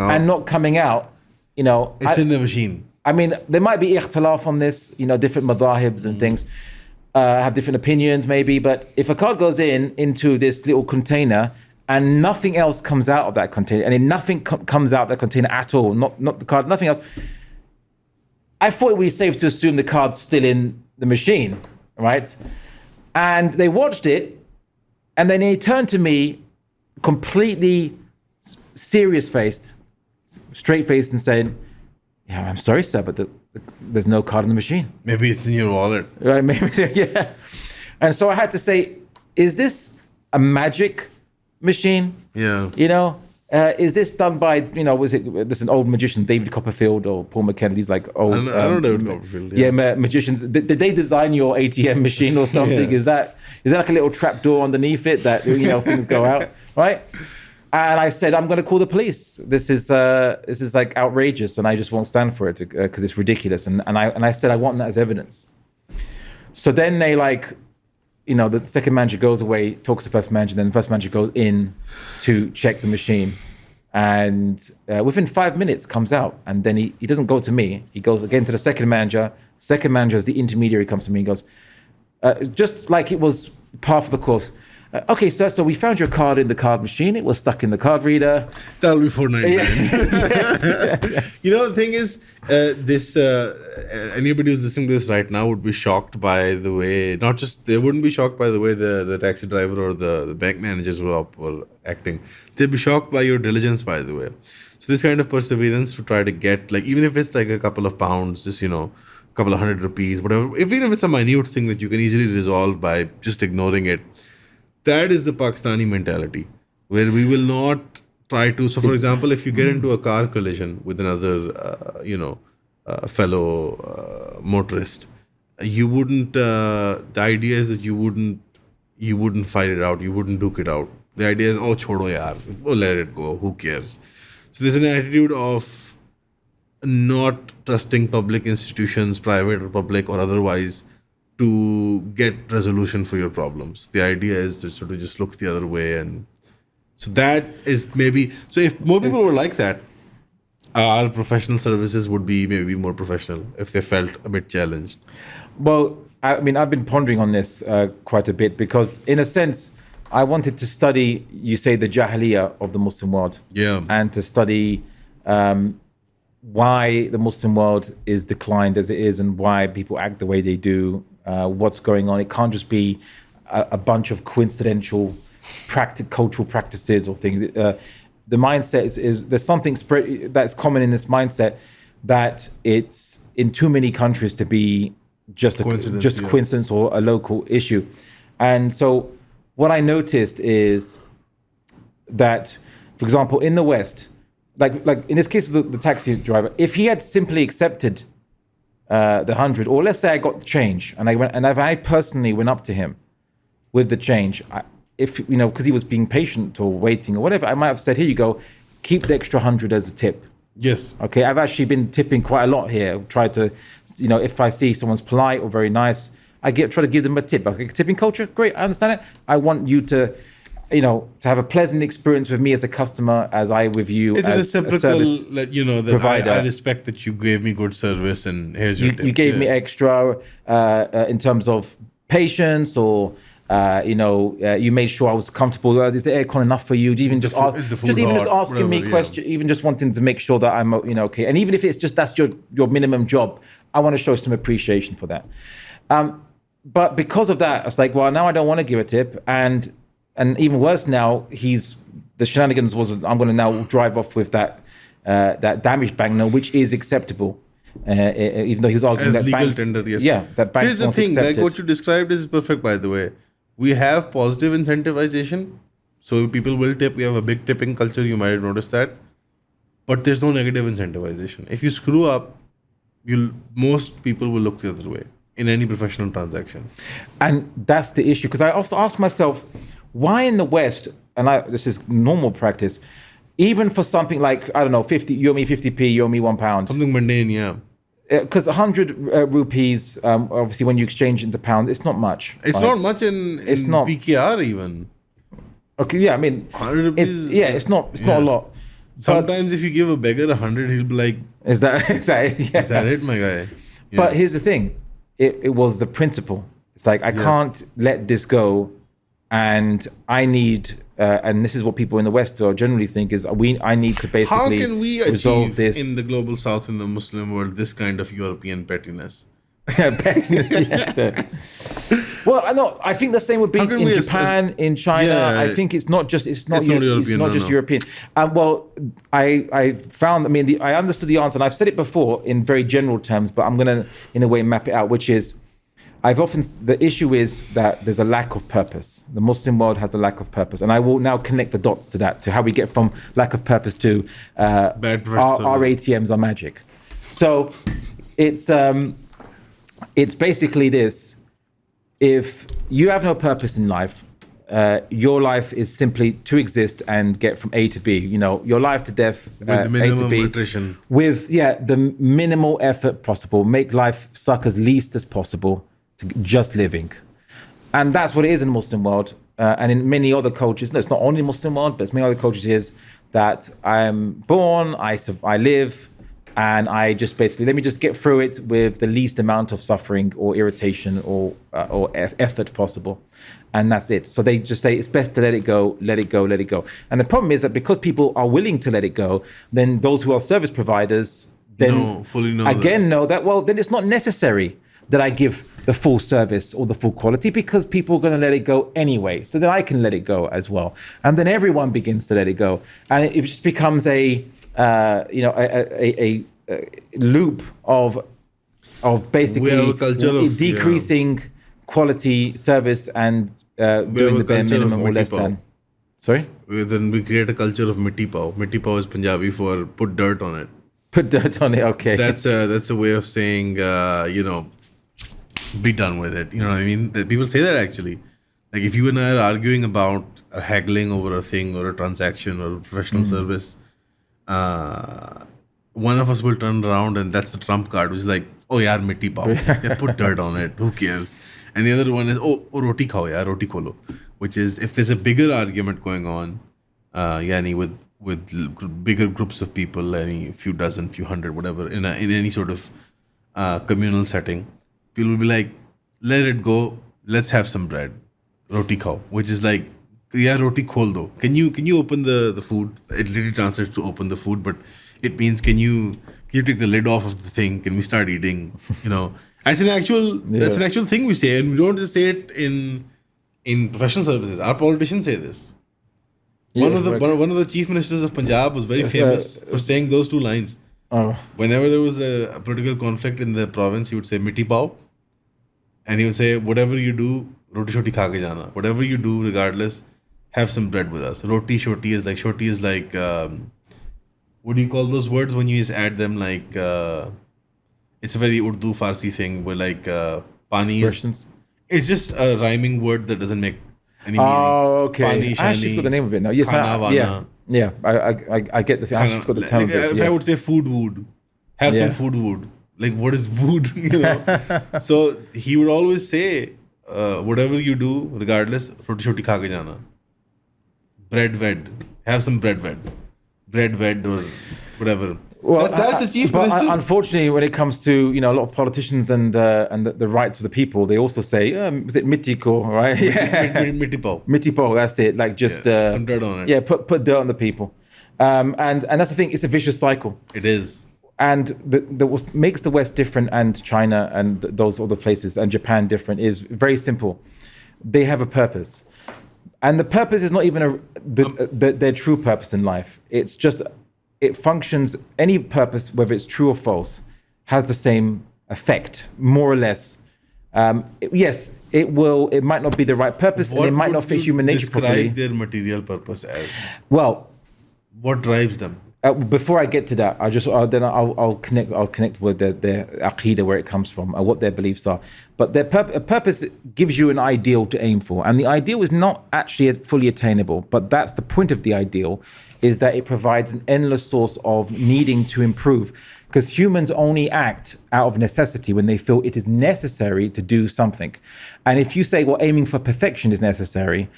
out. It's in the machine. I mean, there might be ikhtilaf on this, different madhahibs and things have different opinions maybe, but if a card goes into this little container and nothing else comes out of that container, and nothing comes out of that container at all, not the card, nothing else, I thought it would be safe to assume the card's still in the machine, right? And they watched it, and then he turned to me completely serious-faced, straight-faced, and saying, "Yeah, I'm sorry, sir, but there's no card in the machine." Maybe it's in your wallet. Right? Maybe, yeah. And so I had to say, "Is this a magic machine? Yeah. Is this done by this an old magician, David Copperfield or Paul McKenna? These like old. I don't know David Copperfield. Yeah, magicians. Did they design your ATM machine or something? Yeah. Is that like a little trap door underneath it that things go out, right?" And I said, "I'm going to call the police. This is like outrageous, and I just won't stand for it because it's ridiculous." And I said, "I want that as evidence." So then they the second manager goes away, talks to the first manager, then the first manager goes in to check the machine, and within 5 minutes comes out, and then he doesn't go to me. He goes again to the second manager. Second manager, as the intermediary, comes to me and goes, just like it was part of the course. "Okay, sir, so we found your card in the card machine. It was stuck in the card reader." That'll be $4.99. Yes. The thing is, anybody who's listening to this right now would be shocked by the way, they wouldn't be shocked by the way the taxi driver or the bank managers were acting. They'd be shocked by your diligence, by the way. So this kind of perseverance to try to get, like, even if it's like a couple of pounds, just, a couple of 100 rupees, whatever, even if it's a minute thing that you can easily resolve by just ignoring it, that is the Pakistani mentality, where we will not try to. So, for example, if you get into a car collision with another, fellow motorist, you wouldn't. The idea is that you wouldn't fight it out. You wouldn't duke it out. The idea is, oh, chodo yaar, oh, let it go. Who cares? So there's an attitude of not trusting public institutions, private or public or otherwise, to get resolution for your problems. The idea is to sort of just look the other way, and so that is maybe. So if more people were like that, our professional services would be maybe more professional if they felt a bit challenged. Well, I mean, I've been pondering on this quite a bit because, in a sense, I wanted to study, you say, the Jahiliyyah of the Muslim world. Yeah. And to study why the Muslim world is declined as it is and why people act the way they do, what's going on. It can't just be a bunch of coincidental cultural practices or things. The mindset is there's something that's common in this mindset that it's in too many countries to be just a coincidence or a local issue. And so what I noticed is that, for example, in the West, like in this case of the taxi driver, if he had simply accepted the 100, or let's say I got the change and if I personally went up to him with the change, because he was being patient or waiting or whatever, I might have said, here you go, keep the extra 100 as a tip. Yes. Okay, I've actually been tipping quite a lot here. Try to, if I see someone's polite or very nice, I try to give them a tip. Okay, tipping culture, great, I understand it. I want you to, to have a pleasant experience with me as a customer, as I with you it's as a reciprocal, that provider. I respect that you gave me good service and here's your tip. You gave me extra in terms of patience or. You made sure I was comfortable. Is the aircon enough for you? Even just asking me questions, even just wanting to make sure that I'm okay. And even if it's just that's your minimum job, I want to show some appreciation for that. But because of that, it's like, well, now I don't want to give a tip, and even worse now, the shenanigans was I'm going to now drive off with that damaged banknote, which is acceptable. Even though he was arguing as that legal banks, tender, yes. Yeah, that banks. Here's the thing, like what you described is perfect, by the way. We have positive incentivization, so people will tip. We have a big tipping culture. You might have noticed that, but there's no negative incentivization. If you screw up, most people will look the other way in any professional transaction. And that's the issue, because I also ask myself, why in the West, and this is normal practice, even for something like, I don't know, 50, you owe me 50p, you owe me £1. Something mundane, yeah. Because 100 rupees, obviously, when you exchange into pounds, it's not much. It's not much in PKR even. Okay, yeah, I mean, 100 rupees. It's not a lot. Sometimes if you give a beggar 100, he'll be like, "Is that it? Yeah. Is that it, my guy?" Yeah. But here's the thing: it was the principle. It's like I can't let this go, and I need. And this is what people in the West generally think is I need to basically how can we resolve achieve this in the global South, in the Muslim world, this kind of European pettiness? Pettiness, yes. Well, I think the same would be in Japan, in China. Yeah, I think it's not just European. Well, I found. I mean, I understood the answer, and I've said it before in very general terms, but I'm going to, in a way, map it out, which is. The issue is that there's a lack of purpose. The Muslim world has a lack of purpose. And I will now connect the dots to that, to how we get from lack of purpose to our ATMs are magic. So it's basically this. If you have no purpose in life, your life is simply to exist and get from A to B. Your life to death, with minimum A to B, attrition. With the minimal effort possible. Make life suck as least as possible. To just living. And that's what it is in the Muslim world. And in many other cultures, no, it's not only Muslim world, but it's many other cultures is that I'm born, I live, and I just basically, let me just get through it with the least amount of suffering or irritation or effort possible. And that's it. So they just say, it's best to let it go, let it go, let it go. And the problem is that because people are willing to let it go, then those who are service providers then know that, well, then it's not necessary that I give the full service or the full quality because people are going to let it go anyway. So then I can let it go as well. And then everyone begins to let it go. And it just becomes a loop of basically decreasing quality service and doing the bare minimum or less than. Sorry? Then we create a culture of mitti pav. Mitti pav is Punjabi for put dirt on it. Put dirt on it. Okay. That's a way of saying, be done with it. You know what I mean? People say that actually. Like if you and I are arguing about haggling over a thing or a transaction or a professional service, one of us will turn around and that's the trump card, which is like, oh yaar, mitti pav. Yeah, put dirt on it. Who cares? And the other one is, oh roti khao yaar, roti kholo. Which is if there's a bigger argument going on, with bigger groups of people, any few dozen, few hundred, whatever, in any sort of communal setting, people will be like, let it go. Let's have some bread, roti khao, which is like, yeah, roti khol do. Can you open the food? It literally translates to open the food, but it means can you take the lid off of the thing? Can we start eating? That's an actual thing we say, and we don't just say it in professional services. Our politicians say this. One of the chief ministers of Punjab was very famous for saying those two lines. Whenever there was a political conflict in the province, he would say mitti pav, and he would say, whatever you do, roti shoti kha ke jana. Whatever you do, regardless, have some bread with us. Roti shoti is like what do you call those words when you just add them? Like it's a very Urdu Farsi thing where like pani is, it's just a rhyming word that doesn't make any meaning. Oh, okay. Pani, I actually forgot the name of it now. Yes, yeah. I get the thing. I actually forgot the term of it. If I would say food wood, have some food wood. Like what is food? So he would always say, whatever you do, regardless, roti shoti kha ke jana. Bread ved, have some bread ved or whatever. Well, that's a chief minister. Unfortunately, when it comes to a lot of politicians and the rights of the people, they also say, is it mitti ko, right? Mitti pav. Mitti pav, that's it. Like just some dirt on it. Yeah, put dirt on the people, and that's the thing. It's a vicious cycle. It is. And what makes the West different and China and those other places and Japan different is very simple. They have a purpose. And the purpose is not even their true purpose in life. It's just, it functions, any purpose, whether it's true or false, has the same effect, more or less. Yes, it might not be the right purpose and it might not fit human nature properly. Describe their material purpose as? Well, what drives them? Before I get to that, I'll connect with their aqidah, where it comes from, and what their beliefs are. But their purpose gives you an ideal to aim for, and the ideal is not actually fully attainable. But that's the point of the ideal, is that it provides an endless source of needing to improve. Because humans only act out of necessity when they feel it is necessary to do something. And if you say, well, aiming for perfection is necessary,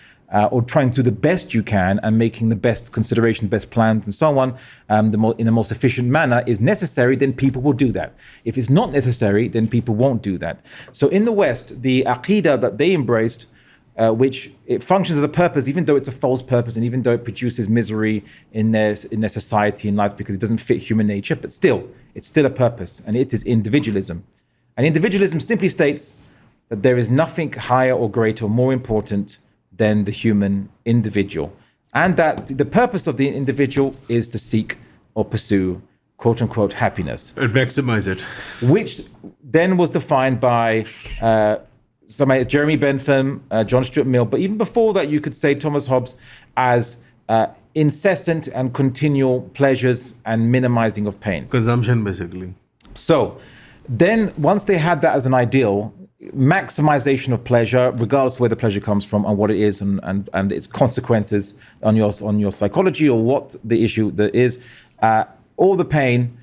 or trying to do the best you can and making the best consideration, best plans and so on, in the most efficient manner is necessary, then people will do that. If it's not necessary, then people won't do that. So in the West, the aqidah that they embraced, which it functions as a purpose, even though it's a false purpose and even though it produces misery in their society and life because it doesn't fit human nature, but still, it's still a purpose, and it is individualism. And individualism simply states that there is nothing higher or greater or more important than the human individual, and that the purpose of the individual is to seek or pursue quote unquote happiness and maximize it, which then was defined by somebody Jeremy Bentham, John Stuart Mill, but even before that you could say Thomas Hobbes, as incessant and continual pleasures and minimizing of pains, consumption basically. So then once they had that as an ideal, maximization of pleasure, regardless of where the pleasure comes from and what it is and its consequences on your psychology or what the issue that is, all the pain,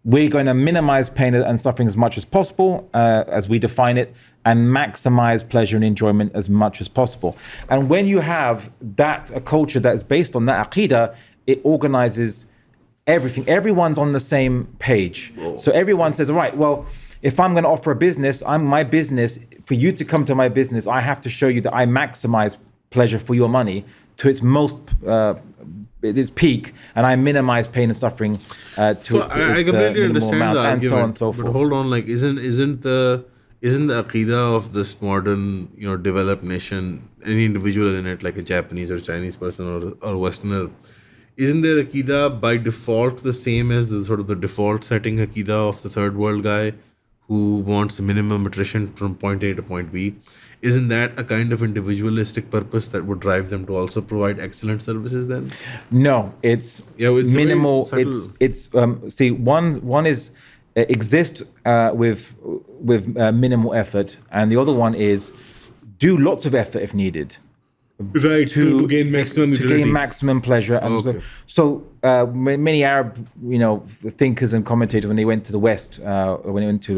we're going to minimize pain and suffering as much as possible, as we define it, and maximize pleasure and enjoyment as much as possible. And when you have a culture that is based on that aqidah, it organizes everything. Everyone's on the same page. Whoa. So everyone says, all right, well, if I'm going to offer a business, for you to come to my business, I have to show you that I maximize pleasure for your money to its most, its peak, and I minimize pain and suffering to its minimal amount, and so on and so forth. But hold on, like, isn't the aqidah of this modern, developed nation, any individual in it, like a Japanese or Chinese person or Westerner, isn't their aqidah by default the same as the sort of the default setting aqidah of the third world guy, who wants minimum attrition from point A to point B. Isn't that a kind of individualistic purpose that would drive them to also provide excellent services then? No, it's It's very minimal. subtle. It's see, one is exist with minimal effort, and the other one is do lots of effort if needed. Right, to gain maximum utility. Gain maximum pleasure. And Okay. many Arab, thinkers and commentators, when they went to the West, when they went to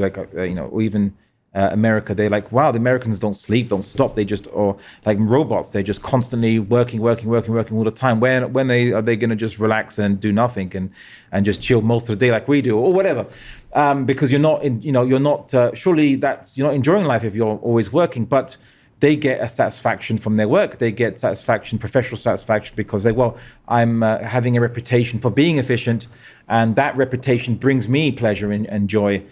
or even America, they're like, wow, the Americans don't sleep, don't stop. They just, or like robots, they're just constantly working all the time. When are they going to just relax and do nothing and just chill most of the day like we do, or whatever? Because you're not surely you're not enjoying life if you're always working, but they get a satisfaction from their work. They get satisfaction, professional satisfaction, because I'm having a reputation for being efficient, and that reputation brings me pleasure and joy,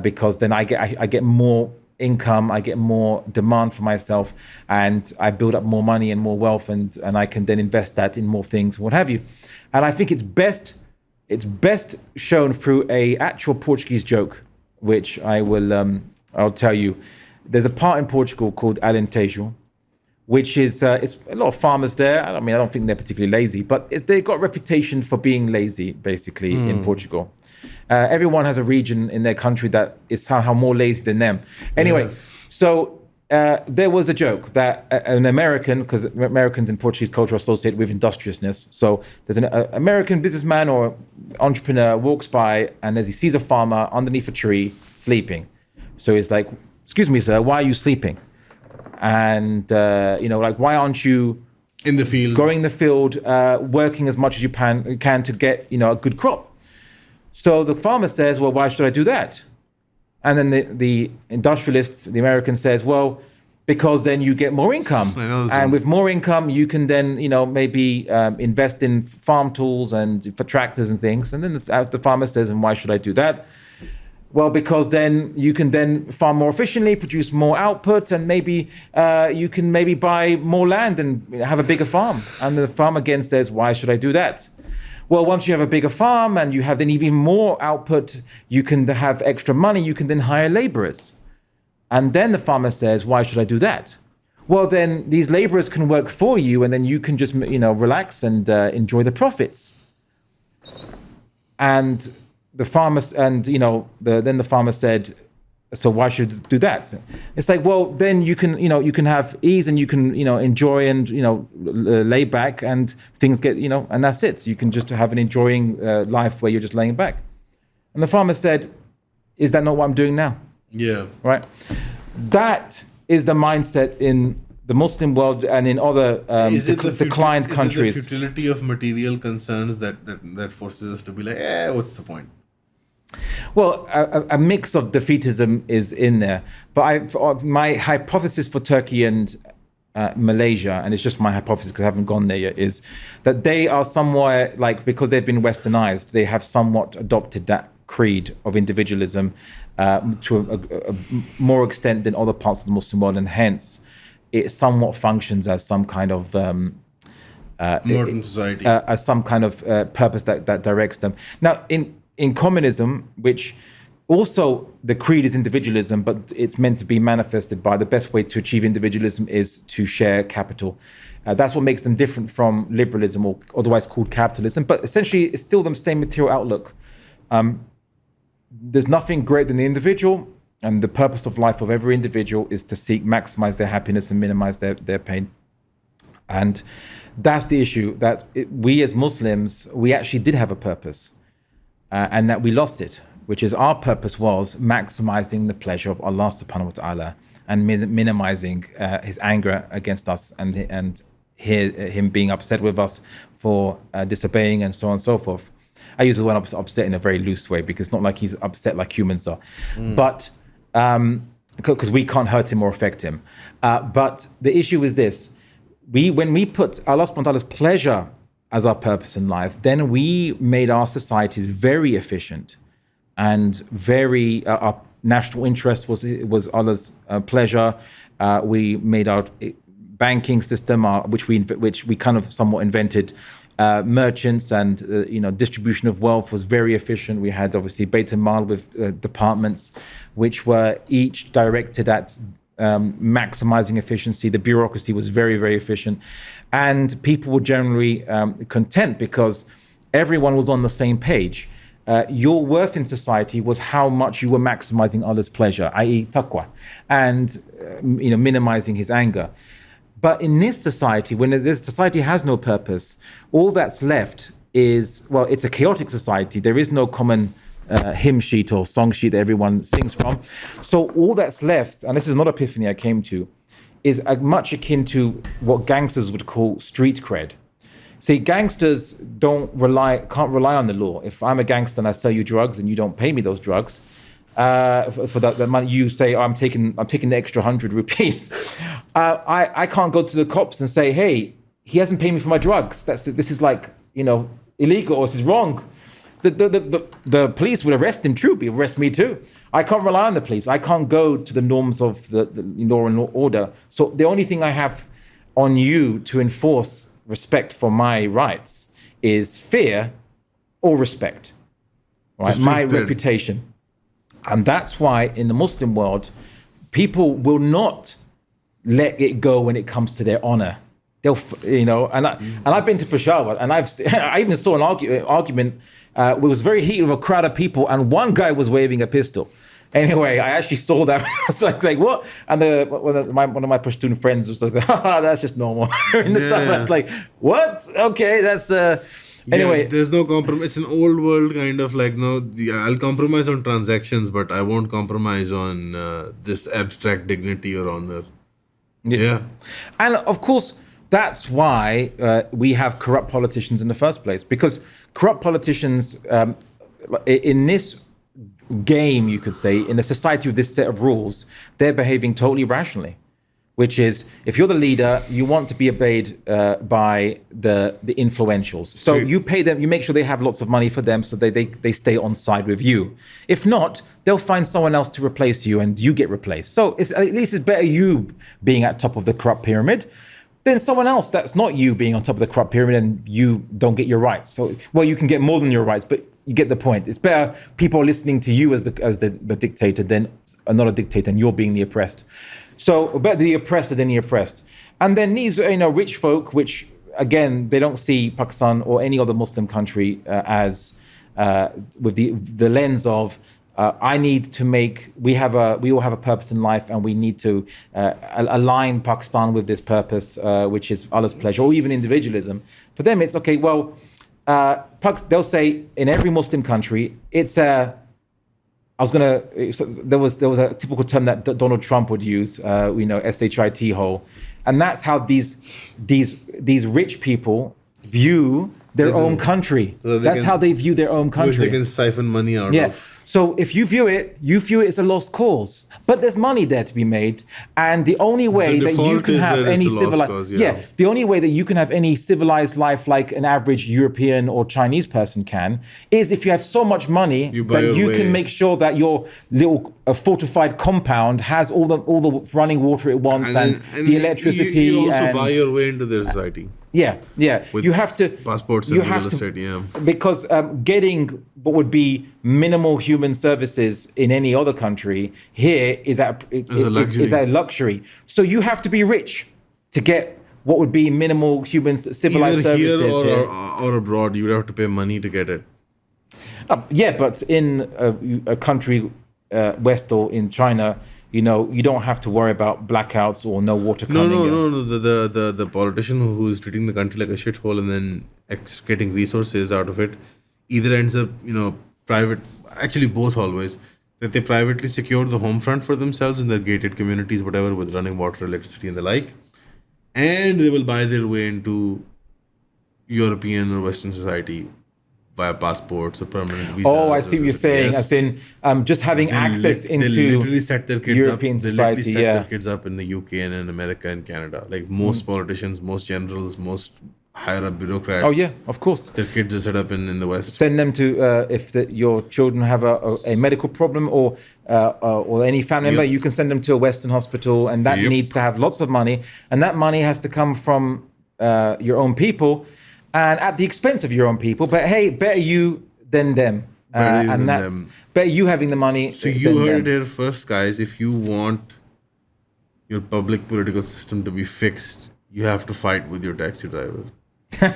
because then I get more income, I get more demand for myself, and I build up more money and more wealth, and I can then invest that in more things, what have you. And I think it's best shown through a actual Portuguese joke, which I'll tell you. There's a part in Portugal called Alentejo, which is it's a lot of farmers there. I don't think they're particularly lazy, but they've got a reputation for being lazy, basically, in Portugal. Everyone has a region in their country that is somehow more lazy than them. Anyway, so there was a joke that an American, because Americans in Portuguese culture are associated with industriousness. So there's an American businessman or entrepreneur walks by, and as he sees a farmer underneath a tree sleeping. So he's like, "Excuse me, sir, why are you sleeping? And, why aren't you In the field. going in the field, working as much as you can to get, a good crop?" So the farmer says, "Well, why should I do that?" And then the industrialist, the American, says, "Well, because then you get more income. And with more income, you can then, maybe invest in farm tools and for tractors and things." And then the farmer says, "And why should I do that?" "Well, because then you can then farm more efficiently, produce more output, and maybe you can maybe buy more land and have a bigger farm." And the farmer again says, "Why should I do that?" "Well, once you have a bigger farm and you have then even more output, you can have extra money, you can then hire laborers." And then the farmer says, "Why should I do that?" "Well, then these laborers can work for you, and then you can just, relax and enjoy the profits." And the farmer, then the farmer said, "So why should you do that?" It's like, well, then you can have ease, and you can, enjoy and, lay back, and things get, and that's it. You can just have an enjoying life where you're just laying back. And the farmer said, "Is that not what I'm doing now?" Yeah. Right. That is the mindset in the Muslim world and in other declined countries. Is it the futility of material concerns that forces us to be like, what's the point? Well, a mix of defeatism is in there. But my hypothesis for Turkey and Malaysia, and it's just my hypothesis because I haven't gone there yet, is that they are somewhere, because they've been westernized, they have somewhat adopted that creed of individualism to a more extent than other parts of the Muslim world, and hence it somewhat functions as some kind of modern society, as some kind of purpose that directs them. Now, in communism, which also the creed is individualism, but it's meant to be manifested by the best way to achieve individualism is to share capital. That's what makes them different from liberalism, or otherwise called capitalism. But essentially, it's still the same material outlook. There's nothing greater than the individual, and the purpose of life of every individual is to maximize their happiness and minimize their pain. And that's the issue, that we as Muslims, we actually did have a purpose, and that we lost it, which is our purpose was maximizing the pleasure of Allah subhanahu wa ta'ala and minimizing his anger against us, and him being upset with us for disobeying, and so on and so forth. I use the word upset in a very loose way, because it's not like he's upset like humans are, but because we can't hurt him or affect him. But the issue is this: when we put Allah subhanahu wa ta'ala's pleasure as our purpose in life, then we made our societies very efficient, and very our national interest was Allah's pleasure. We made our banking system, which we kind of somewhat invented, merchants and distribution of wealth was very efficient. We had obviously Beit al-Mal with departments which were each directed at maximizing efficiency. The bureaucracy was very, very efficient, and people were generally content because everyone was on the same page. Your worth in society was how much you were maximizing Allah's pleasure, i.e. taqwa, and minimizing his anger. But in this society, when this society has no purpose, all that's left is, well, it's a chaotic society. There is no common hymn sheet or song sheet that everyone sings from. So all that's left, and this is not epiphany I came to, is much akin to what gangsters would call street cred. See, gangsters can't rely on the law. If I'm a gangster and I sell you drugs and you don't pay me those drugs, for that money, you say, I'm taking the extra 100 rupees. I can't go to the cops and say, hey, he hasn't paid me for my drugs. This is like, illegal, or this is wrong. The police would arrest him, true, but arrest me too. I can't rely on the police. I can't go to the norms of the law and order. So the only thing I have on you to enforce respect for my rights is fear or respect, right? My reputation. And that's why in the Muslim world, people will not let it go when it comes to their honor. They'll, and I've been to Pashawa, and I even saw an argument. It was very heated with a crowd of people, and one guy was waving a pistol. Anyway, I actually saw that. I was like, what? And one of my Pashtun friends was like, that's just normal. In the summer, I was like, what? Okay, that's... Anyway, there's no compromise. It's an old world kind of like, I'll compromise on transactions, but I won't compromise on this abstract dignity or honor. Yeah. And of course, that's why we have corrupt politicians in the first place, because corrupt politicians in this game, you could say, in a society with this set of rules, they're behaving totally rationally, which is, if you're the leader, you want to be obeyed by the influentials. So you pay them, you make sure they have lots of money for them so they stay on side with you. If not, they'll find someone else to replace you and you get replaced. So at least it's better you being at top of the corrupt pyramid than someone else that's not you being on top of the corrupt pyramid and you don't get your rights. So, well, you can get more than your rights, but you get the point. It's better people are listening to you as the dictator than not a dictator and you're being the oppressed. So better the oppressor than the oppressed. And then these rich folk, which again, they don't see Pakistan or any other Muslim country as with the lens of I need to we all have a purpose in life and we need to align Pakistan with this purpose, which is Allah's pleasure, or even individualism. For them, it's okay, well, they'll say in every Muslim country, there was a typical term that Donald Trump would use, shit hole. And that's how these rich people view their own country. That's how they view their own country. Which they can siphon money out of. So if you view it as a lost cause. But there's money there to be made. And the only way that you can have any civilized the only way that you can have any civilized life like an average European or Chinese person can is if you have so much money that you can make sure that your little fortified compound has all the running water it wants and the electricity. You also buy your way into their society. Yeah. With you have to passports and real estate, because getting what would be minimal human services in any other country here is a luxury. So you have to be rich to get what would be minimal human civilized services here or abroad. You would have to pay money to get it. But in a country west or in China, you don't have to worry about blackouts or no water coming. No. The politician who is treating the country like a shithole and then getting resources out of it either ends up, private. Actually, both always. That they privately secure the home front for themselves in their gated communities, whatever, with running water, electricity, and the like, and they will buy their way into European or Western society via passports or permanent visas. Oh, I see what you're saying. As in, just having access into literally set their kids European up. society. They literally set their kids up in the UK and in America and Canada. Like most politicians, most generals, most higher up bureaucrats. Oh yeah, of course. Their kids are set up in the West. Send them to if your children have a medical problem or any family member, you can send them to a Western hospital, and that needs to have lots of money, and that money has to come from your own people. and at the expense of your own people. But hey, better you than them. And that's better you having the money. So you heard it here first, guys. If you want your public political system to be fixed, you have to fight with your taxi driver. You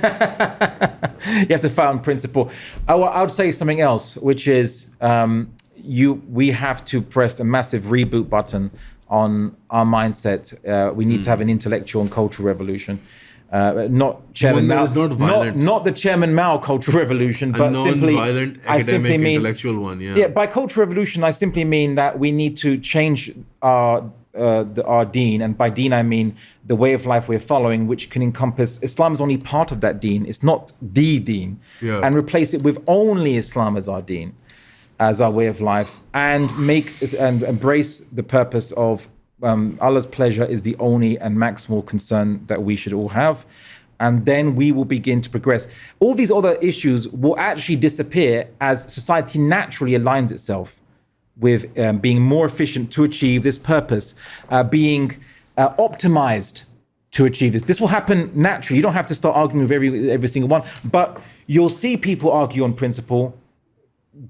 have to fight on principle. I would say something else, which is we have to press a massive reboot button on our mindset. We need to have an intellectual and cultural revolution. Not Chairman Mao, not the Chairman Mao cultural revolution, but simply non-violent, academic, intellectual one. Yeah, by cultural revolution, I simply mean that we need to change our deen, and by deen I mean the way of life we're following, which can encompass Islam is only part of that deen. It's not the deen, and replace it with only Islam as our deen, as our way of life, and embrace the purpose of Allah's pleasure is the only and maximal concern that we should all have. And then we will begin to progress. All these other issues will actually disappear as society naturally aligns itself with being more efficient to achieve this purpose, being optimized to achieve this. This will happen naturally. You don't have to start arguing with every single one, but you'll see people argue on principle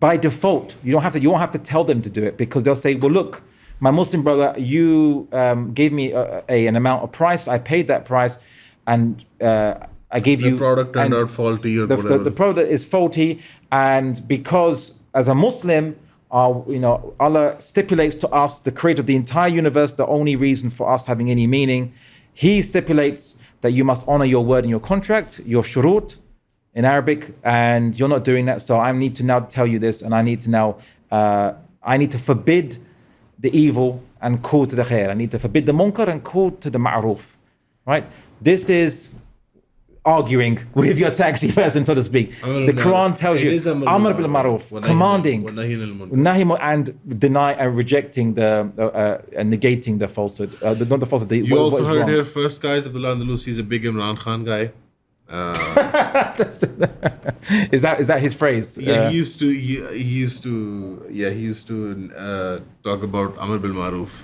by default. You won't have to tell them to do it, because they'll say, well, look, my Muslim brother, you gave me an amount of price. I paid that price, and I gave you... The product turned out faulty or whatever. The product is faulty, and because as a Muslim, Allah stipulates to us, the creator of the entire universe, the only reason for us having any meaning, He stipulates that you must honor your word in your contract, your shurut in Arabic, and you're not doing that. So I need to now tell you this, and I need to forbid the evil and call to the khair. I need to forbid the munkar and call to the ma'ruf, right? This is arguing with your taxi person, so to speak. The Quran tells you, Amr bil Ma'ruf, commanding, and deny and rejecting and negating the falsehood. Not the falsehood. You also heard here first, guys. Abdullah Andalusi is a big Imran Khan guy. Is that his phrase? Yeah, he used to talk about Amr bil Ma'ruf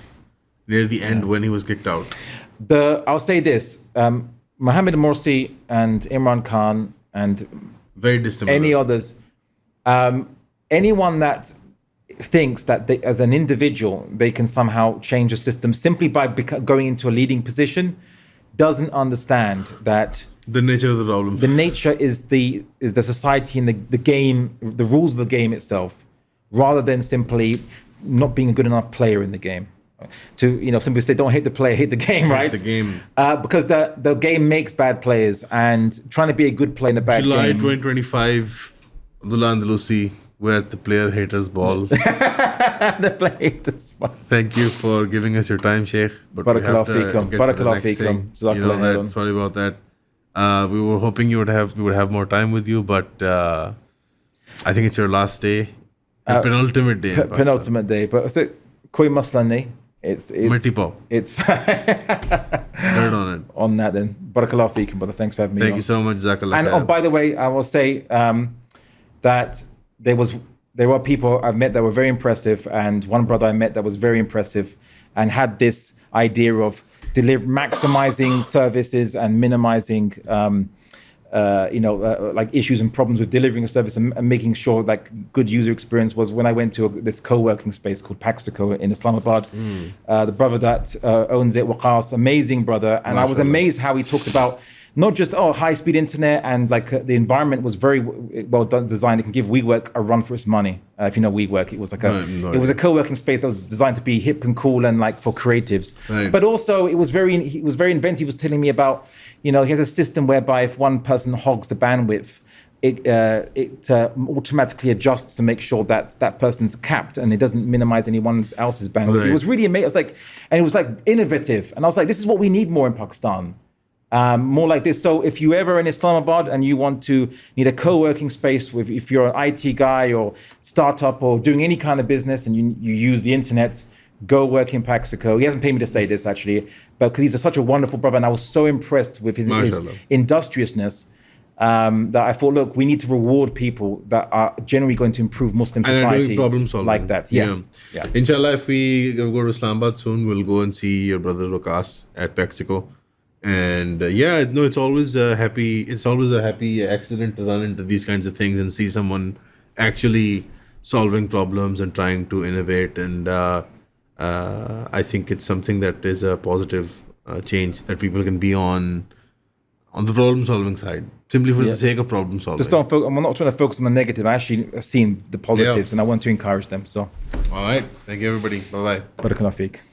near the end when he was kicked out. I'll say this. Mohammed Morsi and Imran Khan and very dissimilar. Any others, anyone that thinks that they, as an individual, they can somehow change a system simply by going into a leading position, doesn't understand that the nature of the problem. The nature is the society and the game, the rules of the game itself, rather than simply not being a good enough player in the game. To simply say, don't hate the player, hate the game, right? The game, because the game makes bad players, and trying to be a good player in a bad July game. 2025, Abdullah Andalusi, we're at the player haters ball. The player haters ball. Thank you for giving us your time, Sheikh. But Barakallah feekum. Barakallah feekum. Sorry about that. We were hoping we would have more time with you, but I think it's your last day, penultimate day. Penultimate day, but koi masla nahi. It's Heard on it. On that then. Barakallah feekum, brother. Thanks for having me. Thank you so much, Jazakallah. And by the way, I will say that there were people I've met that were very impressive, and one brother I met that was very impressive and had this idea of maximizing services and minimizing like issues and problems with delivering a service and making sure like good user experience. Was when I went to this co-working space called Paxico in Islamabad. The brother that owns it, Waqas, amazing brother, and I was amazed how he talked about not just high-speed internet, and like the environment was very well designed. It can give WeWork a run for its money. If you know WeWork, it was like it was a co-working space that was designed to be hip and cool and like for creatives. Right. But also he was very inventive. He was telling me about, he has a system whereby if one person hogs the bandwidth, it automatically adjusts to make sure that that person's capped and it doesn't minimize anyone else's bandwidth. Right. It was really amazing. It was like innovative, and I was like, this is what we need more in Pakistan. More like this. So if you ever in Islamabad and you need a co-working space if you're an IT guy or startup or doing any kind of business and you use the internet, go work in Paxico. He hasn't paid me to say this actually, but because he's such a wonderful brother, and I was so impressed with his industriousness that I thought, look, we need to reward people that are generally going to improve Muslim society. And doing problem solving. Like that. Yeah. Inshallah, if we go to Islamabad soon, we'll go and see your brother Waqas at Paxico. And yeah, no, it's always a happy accident to run into these kinds of things and see someone actually solving problems and trying to innovate. And I think it's something that is a positive change that people can be on the problem solving side, simply for the sake of problem solving. Just don't focus. I'm not trying to focus on the negative. I actually have seen the positives, and I want to encourage them. So, all right, thank you, everybody. Bye bye. barakallahu feek.